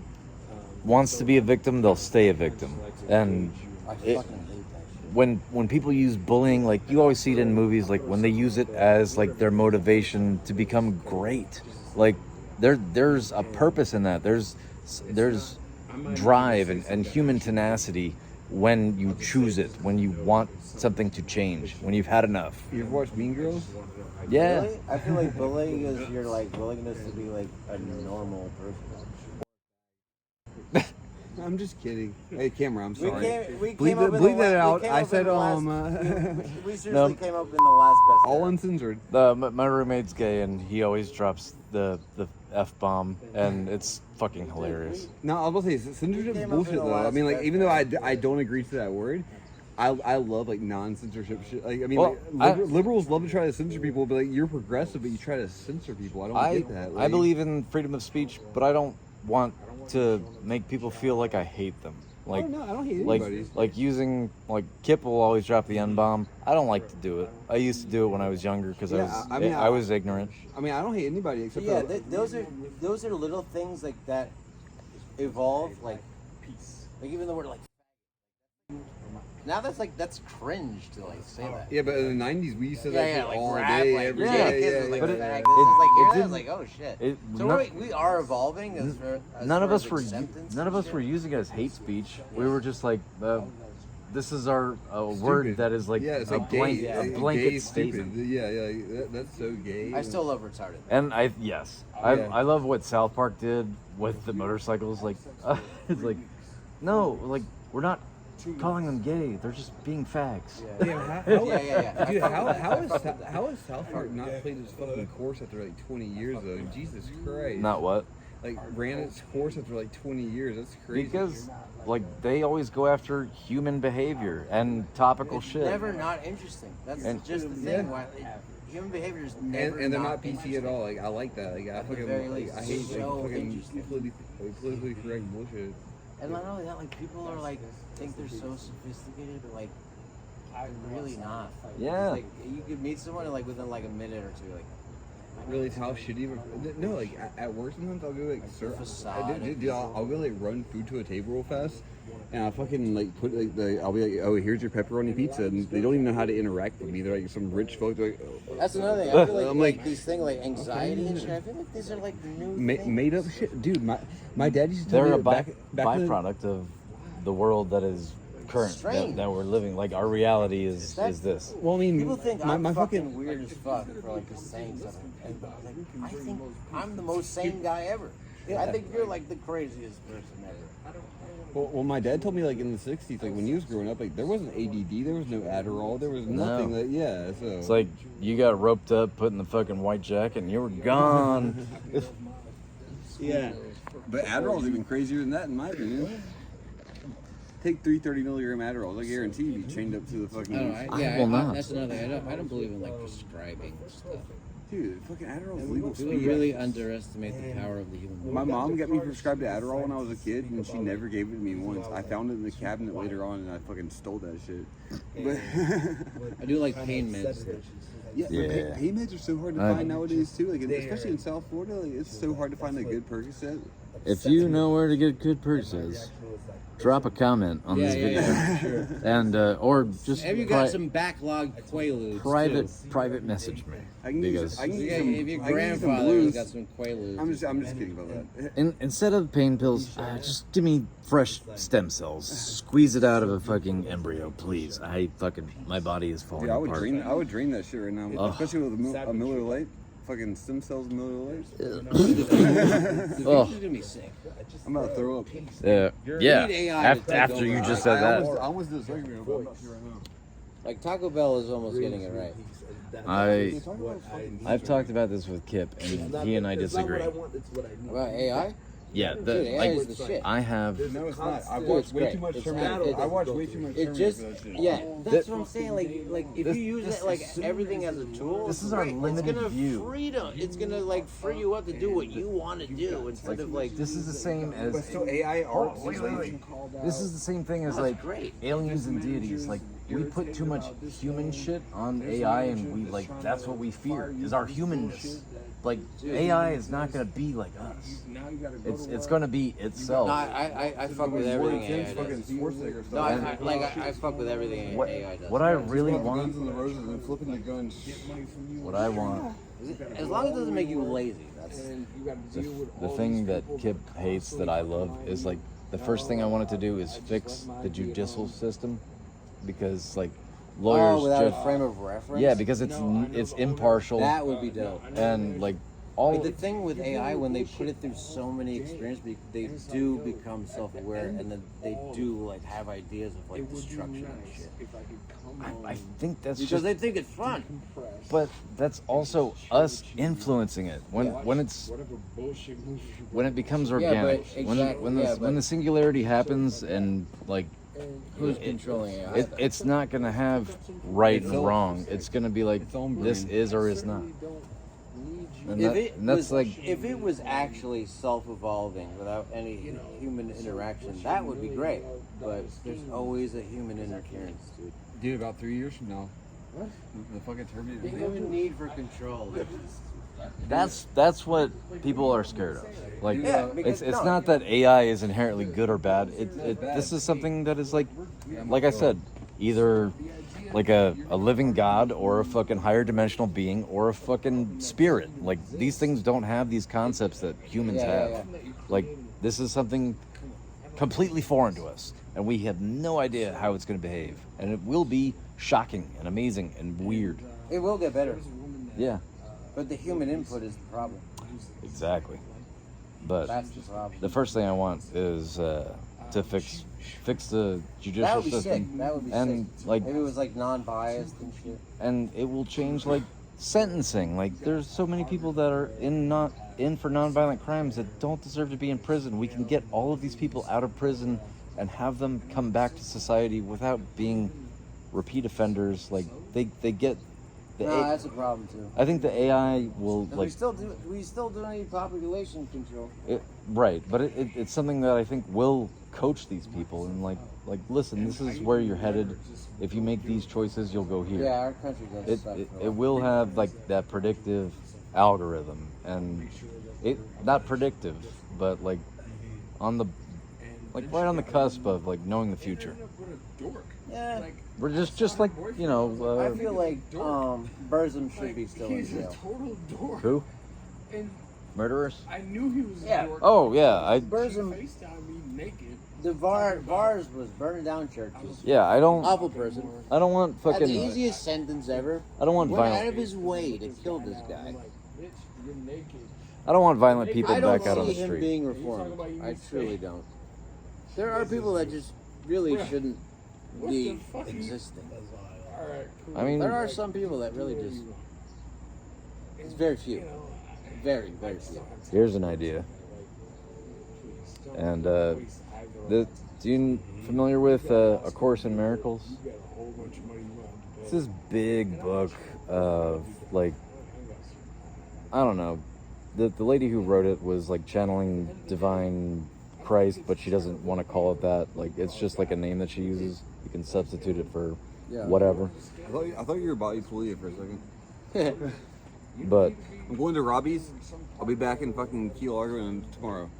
wants to be a victim, they'll stay a victim. And I it- fucking hate that shit. when people use bullying, like you always see it in movies, like when they use it as like their motivation to become great, like there's a purpose in that. There's drive and human tenacity when you choose it, when you want something to change, when you've had enough. You ever watch Mean Girls? Yeah. Really? I feel like bullying is your like willingness to be like a normal person. I'm just kidding. Hey, camera, I'm sorry. We Bleep came up in bleep the that la- we out. came I up said, in the last- we seriously came up in the last best. all era. uncensored. My roommate's gay and he always drops the F-bomb and it's fucking hilarious. No, I was about to say, censorship's came up bullshit in the though. I last mean, like, best even though era. I don't agree to that word, I love like non-censorship shit. Like, I mean, Well, like, liberals love to try to censor people, but like you're progressive, but you try to censor people. I don't get that. I Like, believe in freedom of speech, but I don't want to make people feel like I hate them. Like, oh, no, I don't hate like, anybody. like using like Kip will always drop the N-bomb. I don't like to do it. I used to do it when I was younger because Yeah, I was ignorant. I mean, I don't hate anybody But except yeah, for, those are little things like that evolve like peace. Like even the word like now that's cringe to like say that. yeah, but in the '90s we used to say that shit like all rap, day, like every yeah, day. kisses, like but the it- fact. it- This is like it hear that, didn't- it's like oh shit. It, So none, we are evolving as none of far us as were acceptance none of and us shit. were using it as hate speech. We were just like, this is our word Stupid. that is like yeah, it's a like blank gay, a blanket gay, statement. stupid. Yeah, that's so gay. I still love retarded. And I Yeah. love what South Park did with the motorcycles. Like, it's like, no, like we're not calling them gay. They're just being fags. Yeah, Yeah. Dude, how is South Park not played its fucking course after like 20 years though? Jesus Christ. Not what? Like ran its course after like 20 years. That's crazy. Because like they always go after human behavior and topical It's shit. never not interesting. That's And- just the Yeah. thing. Why human behavior is never and they're not PC interesting. at all. Like I like that. Like I At the fucking very like, least, I hate so like fucking interesting. politically correct bullshit. And not only that, like people are like think they're so sophisticated, but like they're really not. Yeah. It's like you could meet someone and like within like a minute or two, like Really, how shitty. No, like at work sometimes I'll go like serve. Facade. I'll go like run food to a table real fast, and I'll fucking like put like I'll be like, oh, here's your pepperoni pizza, and they don't even know how to interact with me. They're like some rich folk. They're like, oh, that's another thing. I feel like, I'm like these things like anxiety and shit. I feel like these are like new things. made up shit, dude. My dad used to tell They're me a that back in the- byproduct of the world that is current Strange. that we're living. Like our reality is That's- this. Well, I mean, People think my, I'm my fucking fucking weird as fuck for like just saying something. And like, I think I'm the most sane guy ever. I think you're like the craziest person ever. well, my dad told me like in the '60s, like when he was growing up, like there wasn't ADD, there was no Adderall, there was nothing. No. That, yeah, so It's like you got roped up, put in the fucking white jacket, and you were gone. yeah. But Adderall's even crazier than that, in my opinion. Take 330 milligram Adderall. I guarantee you be chained up to the fucking. I don't know. I will not. That's another thing. I don't believe in like prescribing stuff. Dude, fucking Adderall is legal. People really underestimate the power of the human body. My mom got me prescribed Adderall when I was a kid, and she never gave it to me once. I found it in the cabinet later on, and I fucking stole that shit. But I do like pain meds. yeah, Yeah. pain meds are so hard to find nowadays too. Like especially in South Florida, like, it's so hard to find a good Percocet. If you know where to get good Percocets, drop a comment on this video, Sure. and or just Have you got some backlogged Quaaludes? private message me I can because use Yeah, some. if your I can use some grandfather's blues. got some Quaaludes. I'm just kidding about that. instead of pain pills, just give me fresh stem cells. Squeeze it out of a fucking embryo, please. My body is falling Dude, I would apart. drain that shit right now, Ugh. especially with a Miller Lite. Fucking stem cells, Miller Lights. The Oh. future's gonna be sick. I'm about to throw up. Yeah. need AI to take After you over. just said I that, almost did a second ago, but I'm not sure right now. Like Taco Bell is almost getting it right. I've talked about this with Kip, and he and I disagree. About AI? Yeah, Dude, AI is the shit. I have. No, it's not. I Dude, watched it's way great. too much It's Terminator. not- I watched way too much It Terminator just, for that shit. yeah, that's what I'm saying. Like if you use it like everything as a tool, This it's is our great. limited It's gonna view. freedom. It's gonna like free you up to do what you want to do instead of like. This is the same as. But still, AI art. This is the same thing as like great. aliens and deities. Like we put too much human shit on AI, and we like that's what we fear is our human shit. Like AI is not gonna be like us. It's gonna be itself. No, I fuck with everything AI does. No, I fuck with everything What, AI does. what I really Guns want, and the Roses and flipping the guns. what I want, As long as it doesn't make you lazy. That's the thing that Kip hates that I love is like the first thing I wanted to do is fix the judicial system because like lawyers without just a frame of reference. yeah because it's impartial That would be dope. and like all But the thing with AI, when they put it through so many experiences, they do become self-aware, and then they do like have ideas of like destruction and shit. I think that's Because just they think it's fun. but that's also us influencing it when when it becomes organic when the singularity happens and like Who's controlling AI? it's not gonna have right and wrong. It's gonna be like own this brain. is or is not. And, and was that's like if it was actually self-evolving without any human interaction, that would be great. But there's always a human interference, dude. Dude, about 3 years from now. What? The fucking Terminator. They have a need for control. that's what people are scared of. Like Yeah, because- it's no. not that AI is inherently good or bad. This is something that is like I said, either like a living god or a fucking higher dimensional being or a fucking spirit. Like these things don't have these concepts that humans have. Yeah. Like this is something completely foreign to us and we have no idea how it's going to behave, and it will be shocking and amazing and weird. It will get better, Yeah, but the human input is the problem. exactly. But That's the problem. the first thing I want is to fix the judicial That would be system, sick. That would be and sick. like, If it was like non-biased and shit. and it will change like sentencing. Like, there's so many people that are not in for nonviolent crimes that don't deserve to be in prison. We can get all of these people out of prison and have them come back to society without being repeat offenders. Like they get. No, that's a problem too. I think the AI will We like. still do need population control. Right, but it's something that I think will coach these people and like listen, this is where you're headed. If you make these choices, you'll go here. Yeah, our country does suck. It will have like that predictive algorithm, and it not predictive, but like on the right on the cusp of like knowing the future. Yeah, We're just like I feel like Burzum should be still in He's a jail. total dork. who And murderers. I knew he was Yeah. a dork. Oh yeah, Burzum, FaceTime me naked. the Vars was burning down churches. I don't Awful person. want Had the fucking easiest sentence ever. I don't want Went out violent of his way to kill this guy. Bitch, you're naked. I don't want violent people I don't back out on see the him street. being reformed. I truly don't. There are people that just really shouldn't be existing. Alright, cool. I mean, There are some people that really just. It's very few. Very, very few. here's an idea. And Do you familiar with A Course in Miracles? It's this big book of like, I don't know. The lady who wrote it was like channeling divine Christ, but she doesn't want to call it that. Like, it's just like a name that she uses. You can substitute it for whatever. I thought you were body fluid for a second. But I'm going to Robbie's. I'll be back in fucking Key Largo tomorrow.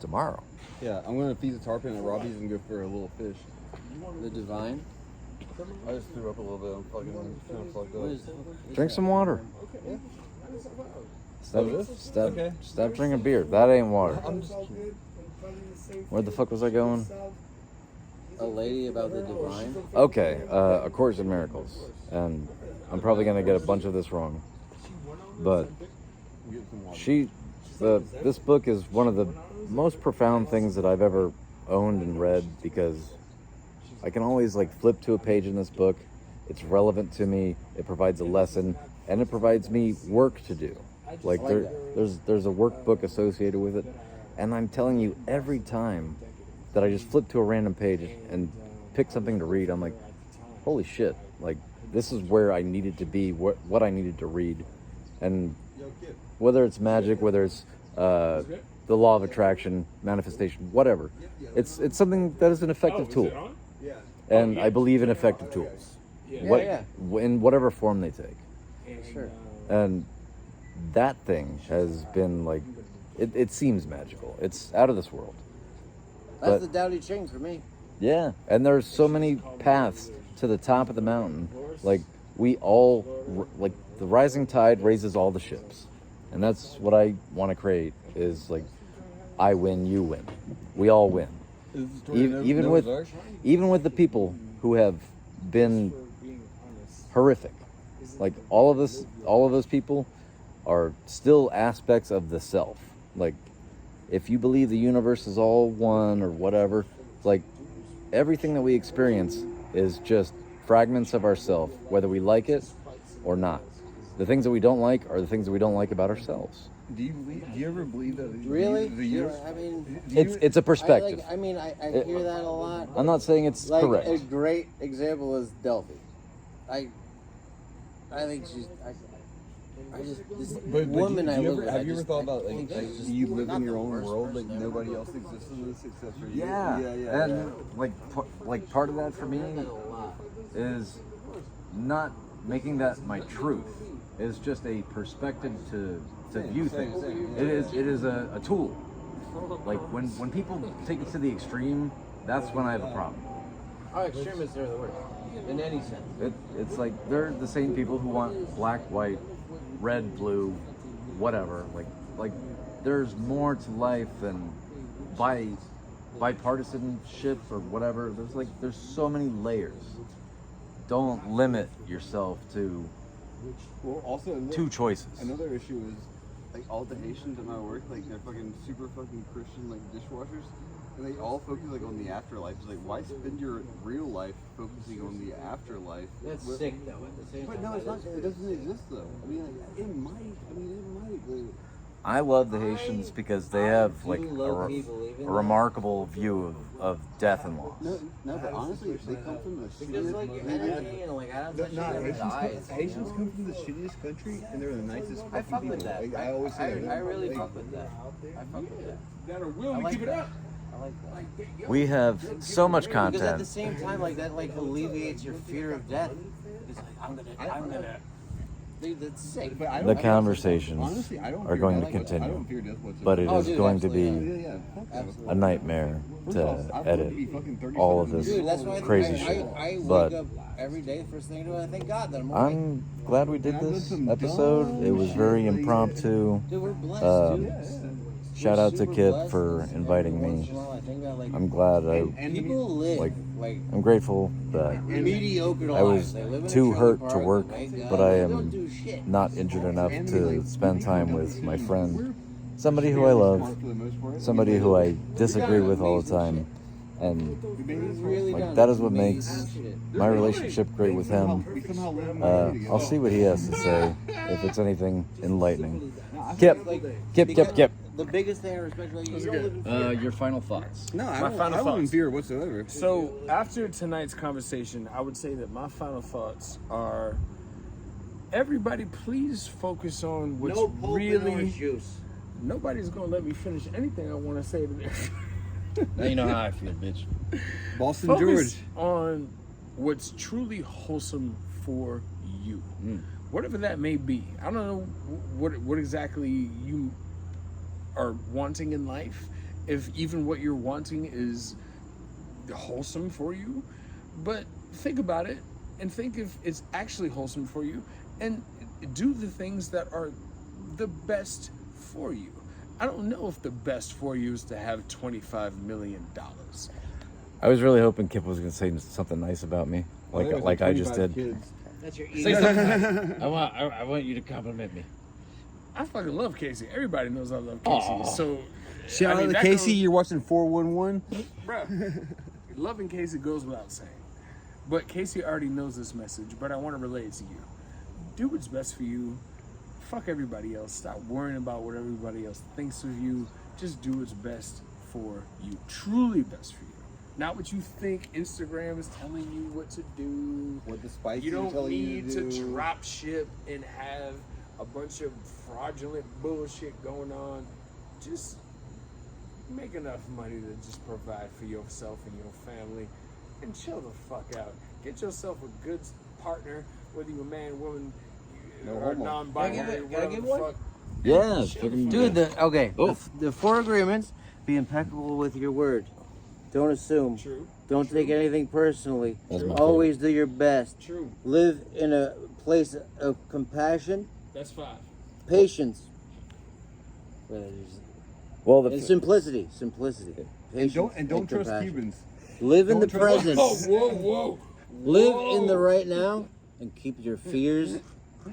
tomorrow. Yeah, I'm going to feed the tarpon at Robbie's and go for a little fish. The divine. I just threw up a little bit. I'm fucking kind of fucked up. Drink some water. Stop drinking beer. That ain't water. I'm just kidding. Where the fuck was I going? A lady about the divine. Okay, A Course in Miracles. And I'm probably going to get a bunch of this wrong. But this book is one of the most profound things that I've ever owned and read, because I can always like flip to a page in this book. It's relevant to me. It provides a lesson, and it provides me work to do. Like there's a workbook associated with it, and I'm telling you, every time that I just flip to a random page and pick something to read, I'm like, holy shit! Like, this is where I needed to be, what I needed to read, and whether it's magic, whether it's the law of attraction, manifestation, whatever, it's something that is an effective tool, and I believe in effective tools, in whatever form they take. Sure. And that thing has been like, it seems magical. It's out of this world. That's But- the Dowdy chain for me. Yeah, and there's so many paths to the top of the mountain. Like, we all, like, the rising tide raises all the ships. And that's what I want to create, is like, I win, you win. We all win. Even with the people who have been horrific. Like, all of those people are still aspects of the self. Like, if you believe the universe is all one or whatever, it's like everything that we experience is just fragments of ourself, whether we like it or not. The things that we don't like are the things that we don't like about ourselves. Do you ever believe that? Really? The I mean, It's a perspective. I hear that a lot. I'm not saying it's Like, correct. a great example is Delphi. I think she's. I just this woman I live with. Have you ever thought about I think she's just you live not in your the own worst world, like person ever. nobody else exists in this except for you? Yeah, and like part of that for me is not making that my truth. It's just a perspective to view things. It is a tool. Like when people take it to the extreme, that's when I have a problem. Our extremists are the worst in any sense. It's like they're the same people who want black, white, red, blue, whatever. Like there's more to life than bipartisanship or whatever. There's so many layers. Don't limit yourself to Well, also two choices. another issue is like all the Haitians at my work, like they're fucking super fucking Christian like dishwashers, and they all focus like on the afterlife. It's like, why spend your real life focusing on the afterlife? That's But- sick though. At the same But time, no, it's that not. is It doesn't exist though. I mean, like, it might. Like, I love the Haitians because they have like a remarkable view of death and loss. no, but honestly, they come from the because like energy and like I don't touch the eyes. Haitians come from the shittiest country, and they're the nicest I fucking fuck with people. that. Like, I always say that. I really fuck with that. I fuck with that. That or will I we like keep it that. up? I like that. We have so much Because at the content. same time, like that, like alleviates your fear of death. It's like I'm gonna. Dude, that's sick. But I The don't- conversations honestly, I don't are fear going death to whatsoever. I continue, don't fear death whatsoever. but it Oh, is dude, going to be absolutely, Yeah, fuck that. Absolutely. a nightmare I'd to rather edit be fucking 37 all of than this be- Dude, that's why crazy I shit. wake But up every day. First thing I do, I thank God that I'm okay. I'm glad we did this episode. It was very impromptu. Dude, we're blessed, Um, dude. Shout We're out to super Kip blessed, for and inviting every once me. in a while I think about, like, I'm glad people live like, like I'm grateful that mediocre I lives. was They live in a too trailer hurt park, to work, they make but guns, I they am don't do shit. not injured enough to spend time with my friend, somebody who I love, somebody who I disagree with all the time, and He's really like done that is what amazing makes shit. my relationship great with him. I'll see what he has to say if it's anything enlightening. Kip. the biggest thing I respect about you. You don't live in fear. Your final thoughts. No, I My don't final live in thoughts. fear whatsoever. So after tonight's conversation, I would say that my final thoughts are: everybody, please focus on what's No pulp and really. orange juice. Nobody's gonna let me finish anything I want to say today. Now you know how I feel, bitch. Boston Focus George. on what's truly wholesome for you, whatever that may be. I don't know what exactly you are wanting in life, if even what you're wanting is wholesome for you, but think about it and think if it's actually wholesome for you, and do the things that are the best for you. I don't know if the best for you is to have $25 million. I was really hoping Kip was gonna say something nice about me, like I just did. Kids. That's your Say something nice. I want you to compliment me. I fucking love Casey. Everybody knows I love Casey. Aw. So, Shout I mean, out to that Casey. goes- You're watching 411. Bruh, loving Casey goes without saying. But Casey already knows this message, but I want to relay it to you. Do what's best for you. Fuck everybody else. Stop worrying about what everybody else thinks of you. Just do what's best for you. Truly best for you. Not what you think Instagram is telling you what to do. What the spice You don't telling need you to do. drop ship and have a bunch of fraudulent bullshit going on. Just make enough money to just provide for yourself and your family and chill the fuck out. Get yourself a good partner, whether you're a man, woman, No or homo. non-binary, Can I give whatever one? the fuck. Yeah, Chill fucking the fuck Dude, out. the 4 agreements: be impeccable with your word. Don't assume. True. Don't take anything personally. That's my Always do your best. True. Live in a place of compassion, That's 5. patience, Well, and simplicity. Simplicity. And Patience don't trust compassion. Cubans. Live in the Don't trust- present. Whoa. Live in the right now, and keep your fears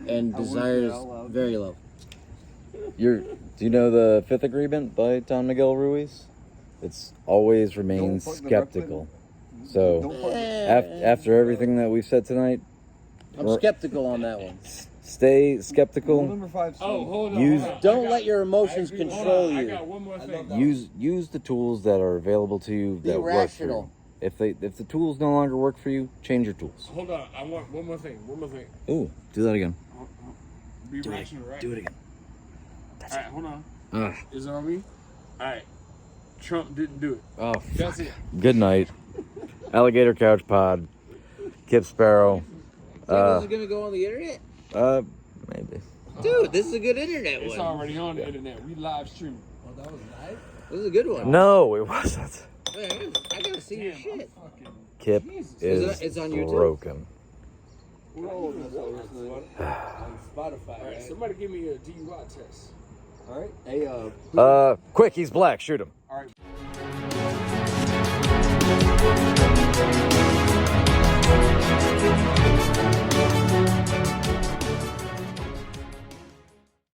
and I wouldn't say desires that out loud. very low. do you know the 5th agreement by Don Miguel Ruiz? It's always remain Don't fuck the skeptical. So Don't fuck after everything that we've said tonight, I'm skeptical on that one. stay Rule skeptical. number 5. Oh, hold on. Use- hold on. Don't I got- let your emotions I agree. Hold control on. I you. got one more thing. Use the tools that are available to you Be that work for you. rational. If the tools no longer work for you, change your tools. Hold on. I want one more thing. Ooh, do that again. Be rational, right? Do it again. All right, hold on. Ugh. Is it on me? All right. Trump didn't do it. Oh, That's it. good night. Alligator Couch Pod. Kip Sparrow. Think this is gonna go on the internet? Maybe. Dude, this is a good internet It's one. already on the internet. We live streaming. This is a good one. No, it wasn't. Man, I gotta see your Damn, shit. I'm fucking. Kip Jesus. is It's on YouTube? broken. on Spotify. All right, somebody give me a DUI test. All right. Hey, Quick, he's black. Shoot him. all right.